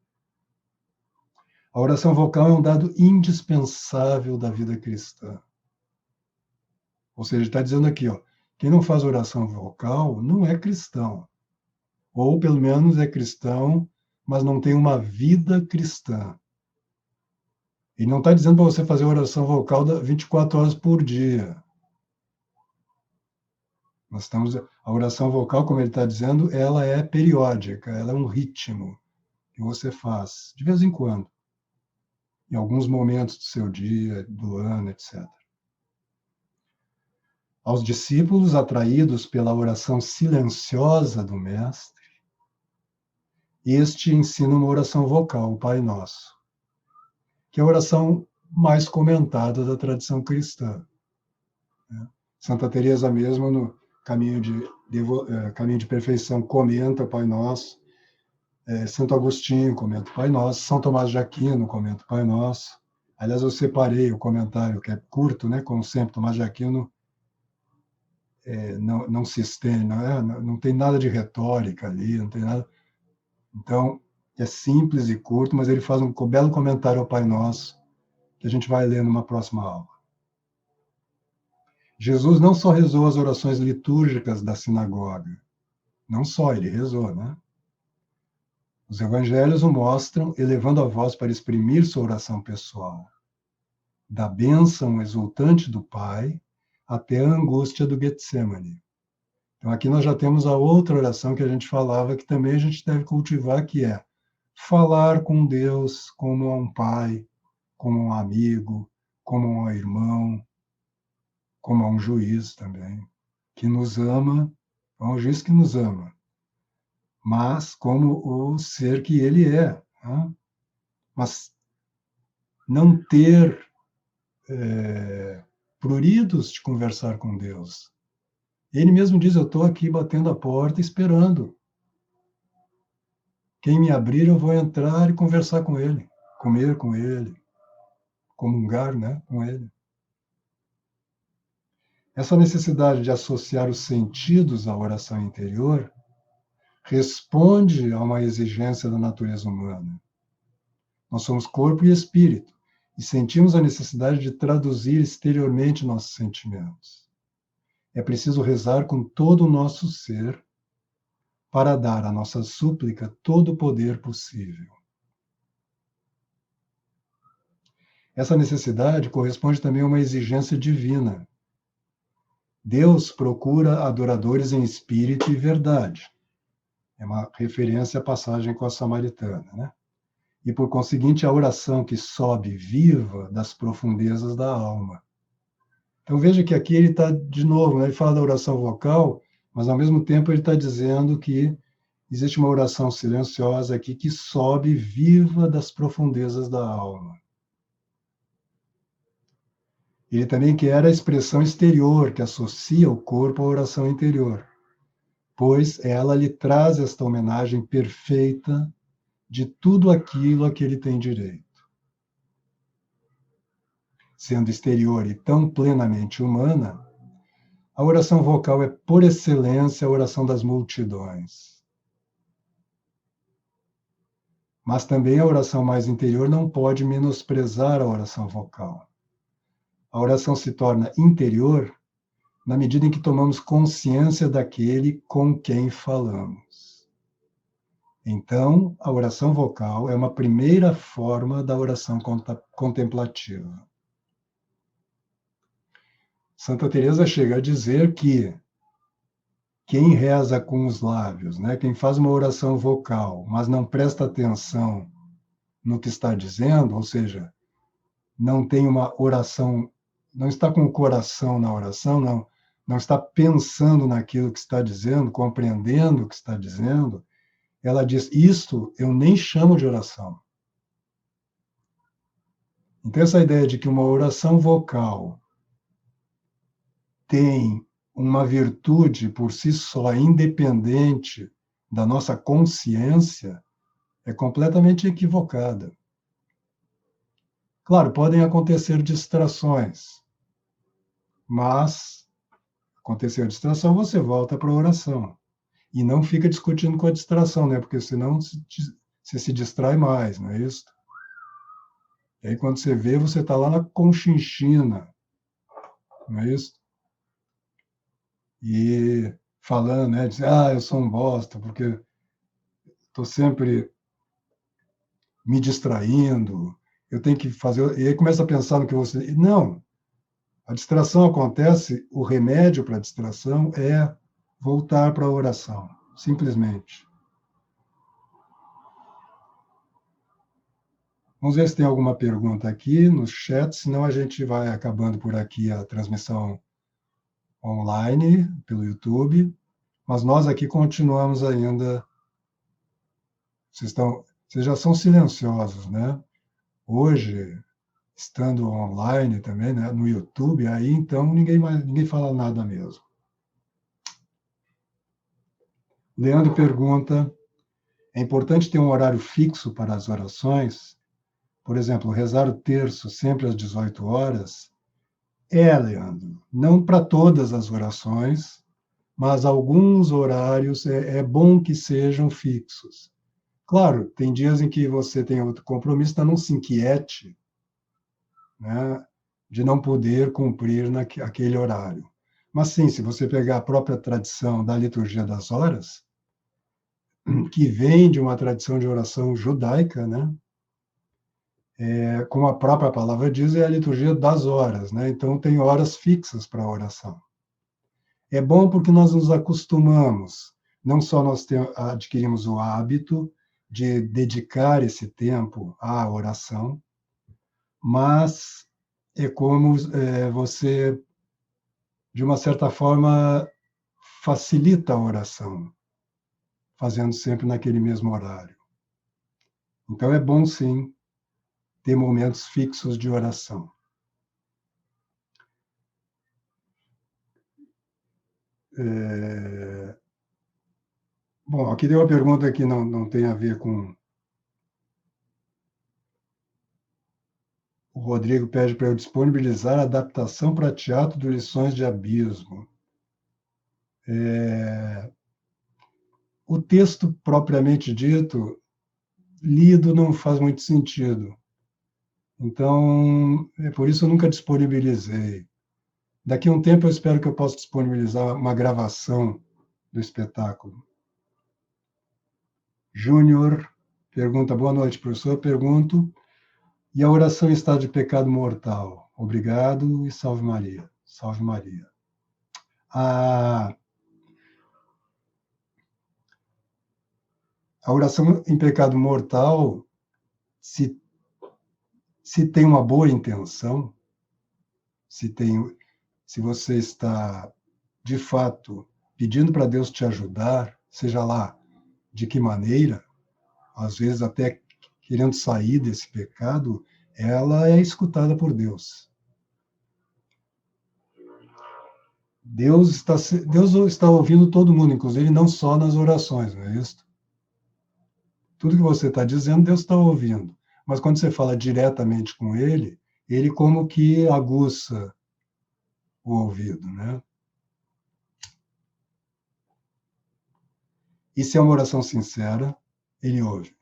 S1: a oração vocal é um dado indispensável da vida cristã. Ou seja, está dizendo aqui, ó, quem não faz oração vocal não é cristão. Ou, pelo menos, é cristão, mas não tem uma vida cristã. E não está dizendo para você fazer oração vocal 24 horas por dia. A oração vocal, como ele está dizendo, ela é periódica, ela é um ritmo que você faz de vez em quando, em alguns momentos do seu dia, do ano, etc. Aos discípulos atraídos pela oração silenciosa do Mestre, este ensina uma oração vocal, o Pai Nosso, que é a oração mais comentada da tradição cristã. Santa Teresa mesmo, no Caminho de Perfeição, comenta o Pai Nosso. Santo Agostinho comenta o Pai Nosso. São Tomás de Aquino comenta o Pai Nosso. Aliás, eu separei o comentário, que é curto, né? Como sempre, Tomás de Aquino não se estende, não tem nada de retórica ali, não tem nada. Então, é simples e curto, mas ele faz um belo comentário ao Pai Nosso, que a gente vai ler numa próxima aula. Jesus não só rezou as orações litúrgicas da sinagoga, não só, ele rezou, né? Os evangelhos o mostram elevando a voz para exprimir sua oração pessoal, da bênção exultante do Pai até a angústia do Getsemane. Então aqui nós já temos a outra oração que a gente falava, que também a gente deve cultivar, que é falar com Deus como a um pai, como a um amigo, como a um irmão, como a um juiz também, que nos ama, é um juiz que nos ama, mas como o ser que ele é. Né? Mas não ter pruridos de conversar com Deus. Ele mesmo diz, eu estou aqui batendo a porta esperando. Quem me abrir, eu vou entrar e conversar com ele, comer com ele, comungar, né, com ele. Essa necessidade de associar os sentidos à oração interior responde a uma exigência da natureza humana. Nós somos corpo e espírito, e sentimos a necessidade de traduzir exteriormente nossos sentimentos. É preciso rezar com todo o nosso ser para dar à nossa súplica todo o poder possível. Essa necessidade corresponde também a uma exigência divina. Deus procura adoradores em espírito e verdade. É uma referência à passagem com a samaritana, né? E, por conseguinte, a oração que sobe viva das profundezas da alma. Então, veja que aqui ele está, de novo, né? Ele fala da oração vocal, mas, ao mesmo tempo, ele está dizendo que existe uma oração silenciosa aqui que sobe viva das profundezas da alma. Ele também quer a expressão exterior, que associa o corpo à oração interior, pois ela lhe traz esta homenagem perfeita de tudo aquilo a que ele tem direito. Sendo exterior e tão plenamente humana, a oração vocal é, por excelência, a oração das multidões. Mas também a oração mais interior não pode menosprezar a oração vocal. A oração se torna interior na medida em que tomamos consciência daquele com quem falamos. Então, a oração vocal é uma primeira forma da oração contemplativa. Santa Teresa chega a dizer que quem reza com os lábios, né, quem faz uma oração vocal, mas não presta atenção no que está dizendo, ou seja, não tem uma oração, não está com o coração na oração, não está pensando naquilo que está dizendo, compreendendo o que está dizendo, ela diz, isto eu nem chamo de oração. Então, essa ideia de que uma oração vocal tem uma virtude por si só, independente da nossa consciência, é completamente equivocada. Claro, podem acontecer distrações, mas aconteceu a distração, você volta para a oração. E não fica discutindo com a distração, né? Porque senão você se distrai mais, não é isso? E aí, quando você vê, você está lá na Conchinchina, não é isso? E falando, né? Diz, eu sou um bosta, porque estou sempre me distraindo, eu tenho que fazer... E aí começa a pensar no que você... Não, a distração acontece, o remédio para a distração é voltar para a oração, simplesmente. Vamos ver se tem alguma pergunta aqui no chat, senão a gente vai acabando por aqui a transmissão online, pelo YouTube, mas nós aqui continuamos ainda. Vocês já são silenciosos, né? Hoje, estando online também, né, no YouTube, aí então ninguém fala nada mesmo. Leandro pergunta: é importante ter um horário fixo para as orações? Por exemplo, rezar o terço sempre às 18 horas? Leandro, não para todas as orações, mas alguns horários é bom que sejam fixos. Claro, tem dias em que você tem outro compromisso, então não se inquiete, né, de não poder cumprir aquele horário. Mas sim, se você pegar a própria tradição da liturgia das horas, que vem de uma tradição de oração judaica, né, como a própria palavra diz, é a liturgia das horas, né? Então tem horas fixas para a oração. É bom porque nós nos acostumamos, não só nós adquirimos o hábito de dedicar esse tempo à oração, mas é como você, de uma certa forma, facilita a oração, fazendo sempre naquele mesmo horário. Então é bom, sim, ter momentos fixos de oração. Bom, aqui tem uma pergunta que não tem a ver com... O Rodrigo pede para eu disponibilizar a adaptação para teatro de Lições de Abismo. O texto propriamente dito, lido, não faz muito sentido. Então, por isso eu nunca disponibilizei. Daqui a um tempo eu espero que eu possa disponibilizar uma gravação do espetáculo. Júnior pergunta: boa noite, professor. Pergunto: e a oração em estado de pecado mortal? Obrigado e salve Maria. Salve Maria. A oração em pecado mortal, se tem uma boa intenção, se você está, de fato, pedindo para Deus te ajudar, seja lá de que maneira, às vezes até querendo sair desse pecado, ela é escutada por Deus. Deus está ouvindo todo mundo, inclusive não só nas orações, não é isso? Tudo que você está dizendo, Deus está ouvindo. Mas quando você fala diretamente com Ele, Ele como que aguça o ouvido, né? E se é uma oração sincera, Ele ouve.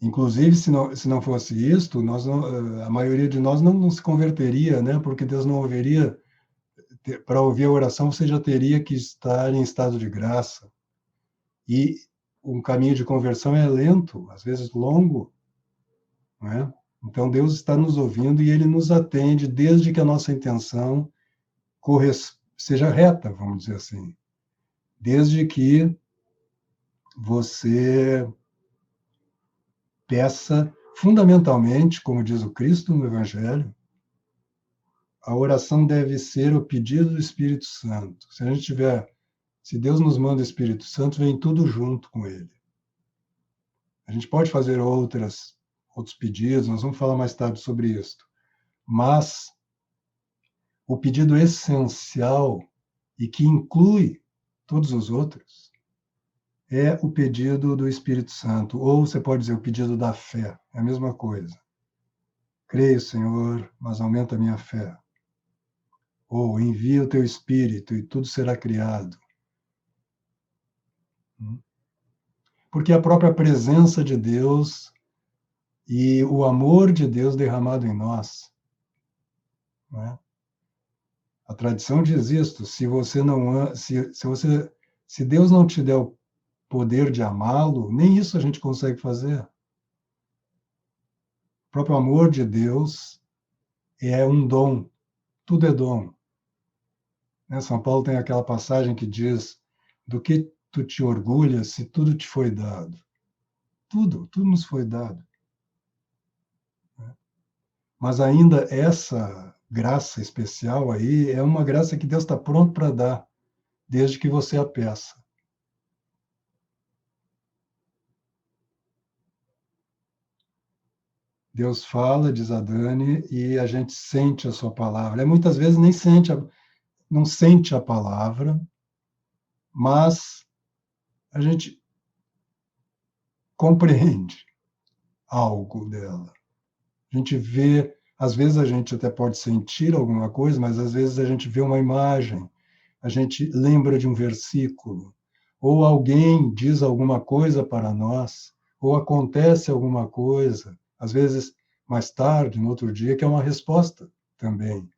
S1: Inclusive, se não fosse isto, a maioria de nós não se converteria, né? Porque Deus não ouviria. Para ouvir a oração, você já teria que estar em estado de graça. E um caminho de conversão é lento, às vezes longo, não é? Então, Deus está nos ouvindo e Ele nos atende desde que a nossa intenção seja reta, vamos dizer assim. Desde que você peça, fundamentalmente, como diz o Cristo no Evangelho, a oração deve ser o pedido do Espírito Santo. Se Deus nos manda o Espírito Santo, vem tudo junto com ele. A gente pode fazer outros pedidos, nós vamos falar mais tarde sobre isso. Mas o pedido essencial, e que inclui todos os outros, é o pedido do Espírito Santo, ou você pode dizer o pedido da fé, é a mesma coisa. Creio, Senhor, mas aumenta a minha fé. Ou envia o teu Espírito e tudo será criado. Porque a própria presença de Deus e o amor de Deus derramado em nós, não é? A tradição diz isto: se você não se Deus não te der o poder de amá-lo, nem isso a gente consegue fazer. O próprio amor de Deus é um dom, tudo é dom. Né? São Paulo tem aquela passagem que diz: do que tu te orgulhas se tudo te foi dado? Tudo nos foi dado. Mas ainda essa graça especial aí é uma graça que Deus está pronto para dar, desde que você a peça. Deus fala, diz a Dani, e a gente sente a sua palavra. Muitas vezes nem sente, não sente a palavra, mas a gente compreende algo dela. A gente vê, às vezes a gente até pode sentir alguma coisa, mas às vezes a gente vê uma imagem, a gente lembra de um versículo, ou alguém diz alguma coisa para nós, ou acontece alguma coisa, às vezes mais tarde, no outro dia, que é uma resposta também.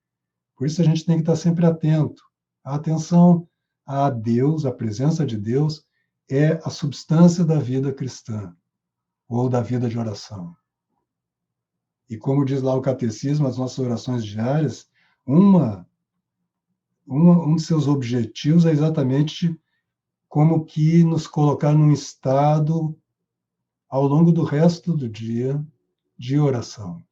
S1: Por isso a gente tem que estar sempre atento. A atenção a Deus, a presença de Deus, é a substância da vida cristã, ou da vida de oração. E como diz lá o catecismo, as nossas orações diárias, um de seus objetivos é exatamente como que nos colocar num estado ao longo do resto do dia de oração.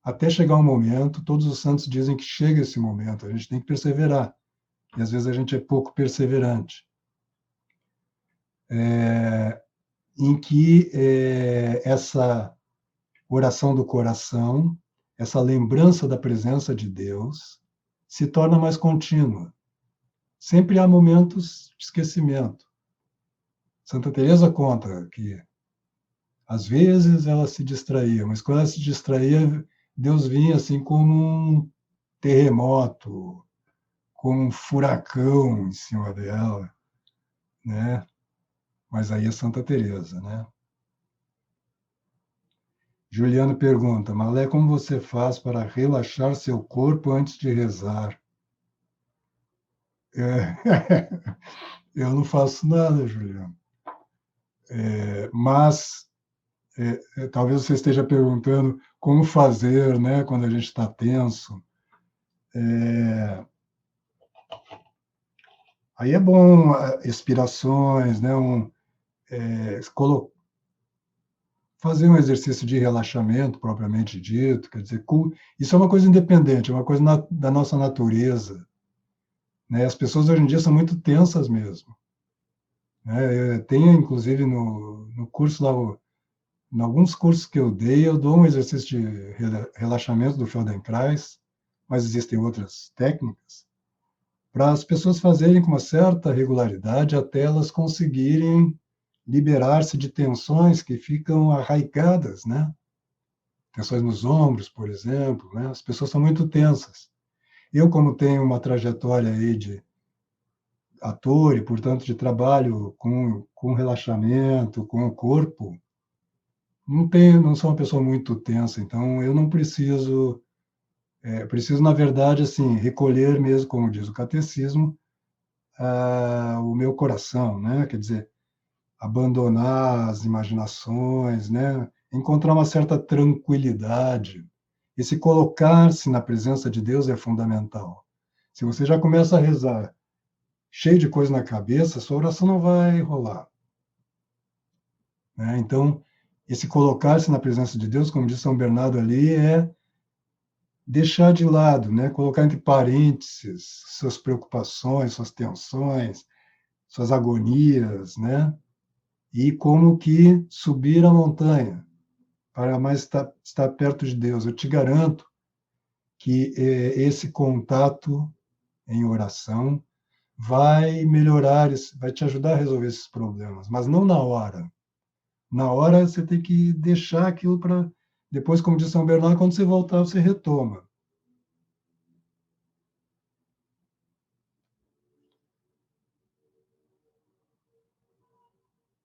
S1: Até chegar um momento, todos os santos dizem que chega esse momento, a gente tem que perseverar. E às vezes a gente é pouco perseverante. Em que essa oração do coração, essa lembrança da presença de Deus, se torna mais contínua. Sempre há momentos de esquecimento. Santa Teresa conta que às vezes ela se distraía, mas quando ela se distraía, Deus vinha assim como um terremoto, como um furacão em cima dela, né? Mas aí é Santa Teresa, né? Juliano pergunta: Malé, como você faz para relaxar seu corpo antes de rezar? Eu não faço nada, Juliano. Mas talvez você esteja perguntando como fazer, né, quando a gente está tenso. Aí é bom expirações, né, fazer um exercício de relaxamento propriamente dito, quer dizer, isso é uma coisa independente, é uma coisa da nossa natureza. Né? As pessoas hoje em dia são muito tensas mesmo. Né? Tem, inclusive, no curso lá, em alguns cursos que eu dei, eu dou um exercício de relaxamento do Feldenkrais, mas existem outras técnicas, para as pessoas fazerem com uma certa regularidade até elas conseguirem liberar-se de tensões que ficam arraigadas, né? Tensões nos ombros, por exemplo, né? As pessoas são muito tensas. Eu, como tenho uma trajetória aí de ator e, portanto, de trabalho com relaxamento, com o corpo, não sou uma pessoa muito tensa, então eu não preciso, preciso, na verdade, assim, recolher mesmo, como diz o catecismo, o meu coração, né? Quer dizer, abandonar as imaginações, né? Encontrar uma certa tranquilidade. E se colocar-se na presença de Deus é fundamental. Se você já começa a rezar cheio de coisa na cabeça, sua oração não vai rolar. Né? Então, esse colocar-se na presença de Deus, como diz São Bernardo ali, é deixar de lado, né? Colocar entre parênteses suas preocupações, suas tensões, suas agonias, né? E como que subir a montanha para mais estar perto de Deus. Eu te garanto que esse contato em oração vai melhorar, vai te ajudar a resolver esses problemas, mas não na hora. Na hora você tem que deixar aquilo para depois, como diz São Bernardo, quando você voltar, você retoma.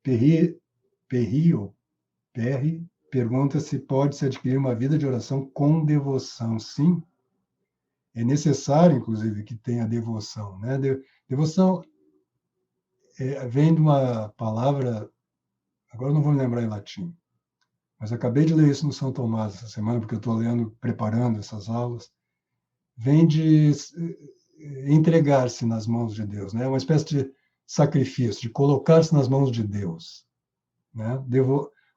S1: Perri, Perry pergunta se pode-se adquirir uma vida de oração com devoção. Sim, é necessário, inclusive, que tenha devoção. Né? Devoção vem de uma palavra, agora não vou me lembrar em latim, mas acabei de ler isso no São Tomás essa semana, porque eu estou lendo, preparando essas aulas, vem de entregar-se nas mãos de Deus, né? Uma espécie de sacrifício, de colocar-se nas mãos de Deus, né?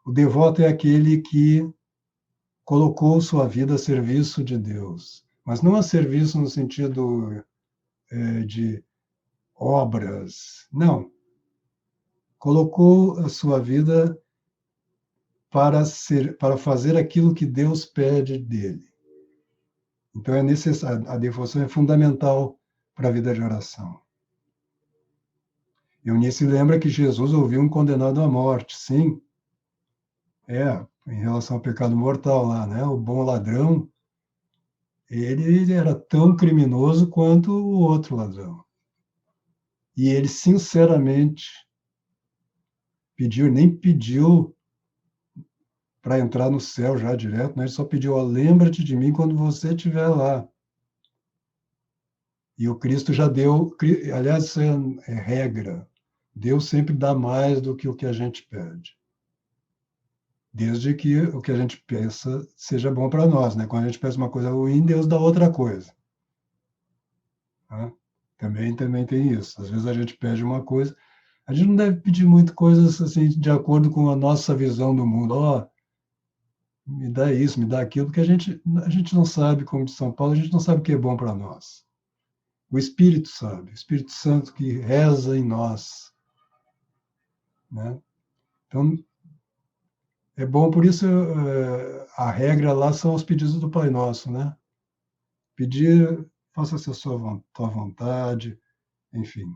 S1: O devoto é aquele que colocou sua vida a serviço de Deus, mas não a serviço no sentido de obras, não. Colocou a sua vida para fazer aquilo que Deus pede dele. Então é necessário, a devoção é fundamental para a vida de oração. Eunice lembra que Jesus ouviu um condenado à morte, sim. Em relação ao pecado mortal lá, né? O bom ladrão, ele era tão criminoso quanto o outro ladrão. E ele, sinceramente, nem pediu para entrar no céu já direto, né? Ele só pediu, lembra-te de mim quando você estiver lá. E o Cristo já deu, aliás, isso é regra. Deus sempre dá mais do que o que a gente pede. Desde que o que a gente pensa seja bom para nós, né? Quando a gente pensa uma coisa ruim, Deus dá outra coisa. Né? Também tem isso. Às vezes a gente pede uma coisa, a gente não deve pedir muito coisas assim de acordo com a nossa visão do mundo. Me dá isso, me dá aquilo, porque a gente não sabe, como de São Paulo, a gente não sabe o que é bom para nós. O Espírito sabe, o Espírito Santo que reza em nós. Né? Então, é bom, por isso a regra lá são os pedidos do Pai Nosso, né? Pedir, faça-se a tua vontade, enfim.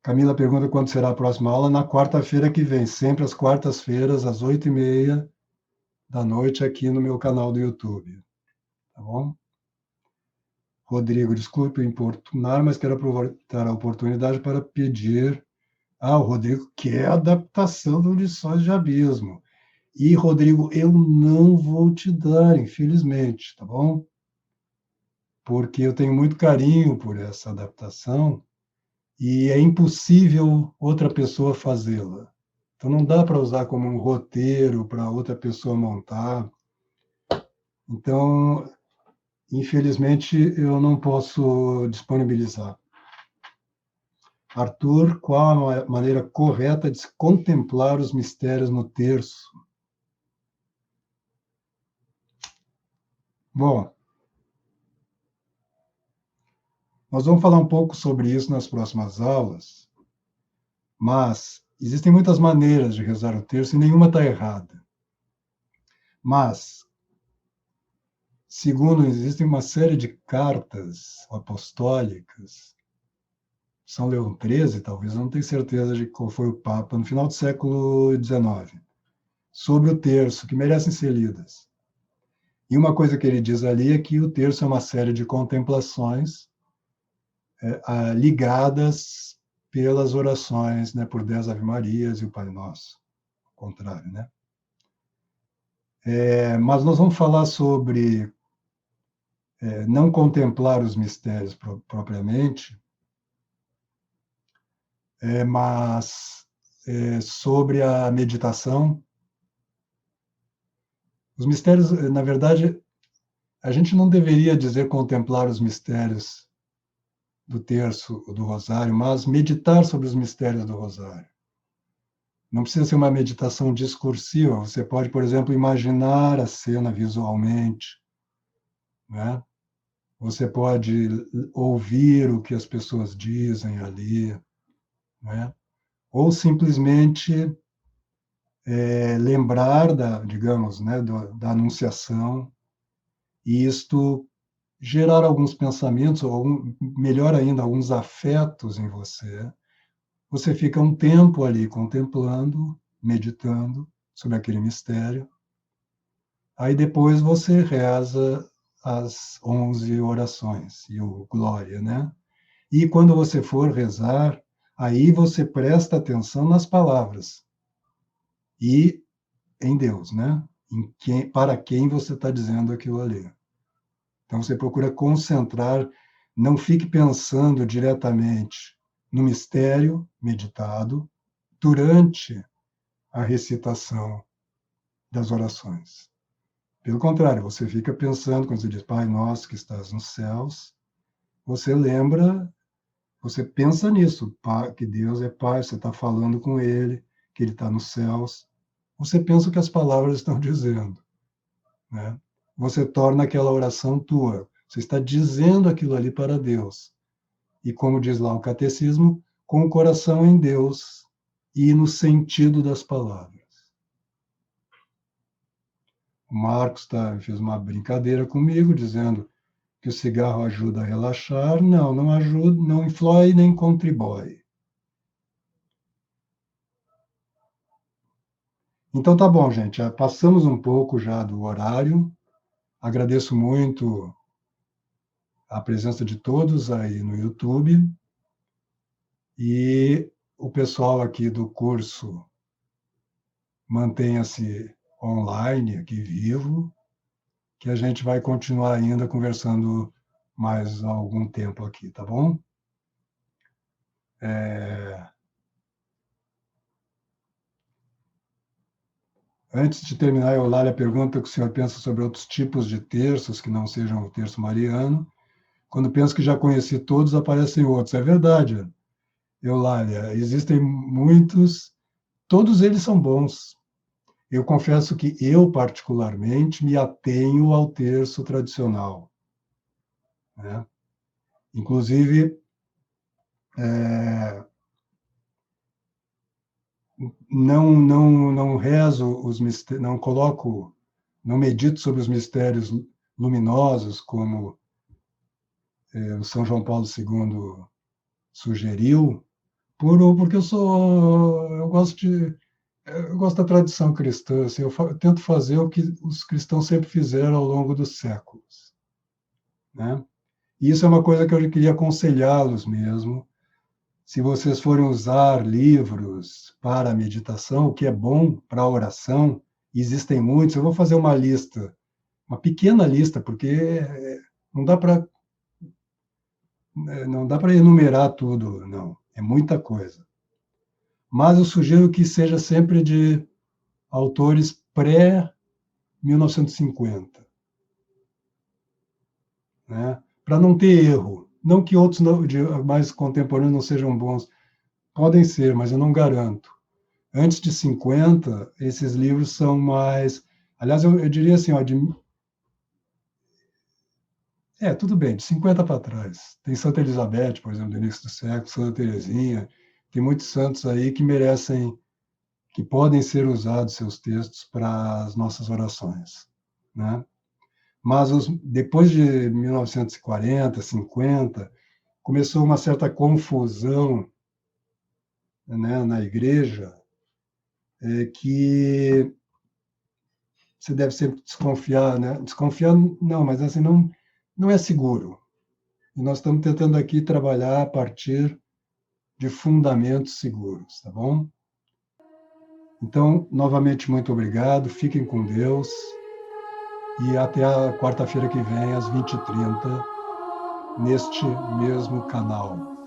S1: Camila pergunta quando será a próxima aula. Na quarta-feira que vem, sempre às quartas-feiras, às 8h30 da noite, aqui no meu canal do YouTube. Tá bom? Rodrigo, desculpe importunar, mas quero aproveitar a oportunidade para pedir. O Rodrigo quer a adaptação do Lições de Abismo. E, Rodrigo, eu não vou te dar, infelizmente, tá bom? Porque eu tenho muito carinho por essa adaptação e é impossível outra pessoa fazê-la. Então, não dá para usar como um roteiro para outra pessoa montar. Então, infelizmente, eu não posso disponibilizar. Arthur, qual a maneira correta de se contemplar os mistérios no terço? Bom, nós vamos falar um pouco sobre isso nas próximas aulas, mas existem muitas maneiras de rezar o terço e nenhuma está errada. Mas, segundo, existem uma série de cartas apostólicas, São Leão XIII, talvez, eu não tenho certeza de qual foi o Papa, no final do século XIX, sobre o terço, que merecem ser lidas. E uma coisa que ele diz ali é que o terço é uma série de contemplações ligadas pelas orações, né, por 10 Ave-Marias e o Pai Nosso, ao contrário, né? Mas nós vamos falar sobre não contemplar os mistérios propriamente, mas sobre a meditação. Os mistérios, na verdade, a gente não deveria dizer contemplar os mistérios do terço do rosário, mas meditar sobre os mistérios do rosário. Não precisa ser uma meditação discursiva, você pode, por exemplo, imaginar a cena visualmente, né? Você pode ouvir o que as pessoas dizem ali, né? Ou simplesmente lembrar digamos, né, da anunciação, e isto gerar alguns pensamentos, ou melhor ainda, alguns afetos em você. Você fica um tempo ali contemplando, meditando sobre aquele mistério. Aí depois você reza as 11 orações e o Glória, né? E quando você for rezar, aí você presta atenção nas palavras e em Deus, né? Para quem você está dizendo aquilo ali. Então você procura concentrar, não fique pensando diretamente no mistério meditado durante a recitação das orações. Pelo contrário, você fica pensando, quando você diz Pai Nosso que estás nos céus, você lembra, você pensa nisso, que Deus é Pai, você está falando com Ele, que Ele está nos céus. Você pensa o que as palavras estão dizendo, né? Você torna aquela oração tua. Você está dizendo aquilo ali para Deus. E como diz lá o catecismo, com o coração em Deus e no sentido das palavras. O Marcos fez uma brincadeira comigo, dizendo que o cigarro ajuda a relaxar. Não, não ajuda, não influi nem contribui. Então tá bom, gente. Já passamos um pouco já do horário. Agradeço muito a presença de todos aí no YouTube. E o pessoal aqui do curso mantenha-se online, aqui vivo, que a gente vai continuar ainda conversando mais algum tempo aqui, tá bom? Antes de terminar, a Eulália pergunta o que o senhor pensa sobre outros tipos de terços que não sejam o terço mariano. Quando penso que já conheci todos, aparecem outros. É verdade, Eulália, existem muitos, todos eles são bons. Eu confesso que eu, particularmente, me atenho ao terço tradicional, né? Inclusive, não rezo os mistérios, não coloco, não medito sobre os mistérios luminosos, como o São João Paulo II sugeriu, porque eu gosto da tradição cristã, assim, eu tento fazer o que os cristãos sempre fizeram ao longo dos séculos, né? E isso é uma coisa que eu queria aconselhá-los mesmo. Se vocês forem usar livros para a meditação, o que é bom para a oração, existem muitos, eu vou fazer uma lista, uma pequena lista, porque não dá para não dá para enumerar tudo, não, é muita coisa. Mas eu sugiro que seja sempre de autores pré-1950, né? Para não ter erro. Não que outros mais contemporâneos não sejam bons, podem ser, mas eu não garanto. Antes de 50, esses livros são mais... Aliás, eu diria assim, ó, tudo bem, de 50 para trás. Tem Santa Elizabeth, por exemplo, do início do século, Santa Teresinha, tem muitos santos aí que merecem, que podem ser usados seus textos para as nossas orações, né? Mas depois de 1940, 50, começou uma certa confusão, né, na igreja, que você deve sempre desconfiar, né? Desconfiar não, mas assim não é seguro. E nós estamos tentando aqui trabalhar a partir de fundamentos seguros, tá bom? Então, novamente, muito obrigado, fiquem com Deus e até a quarta-feira que vem, às 20h30, neste mesmo canal.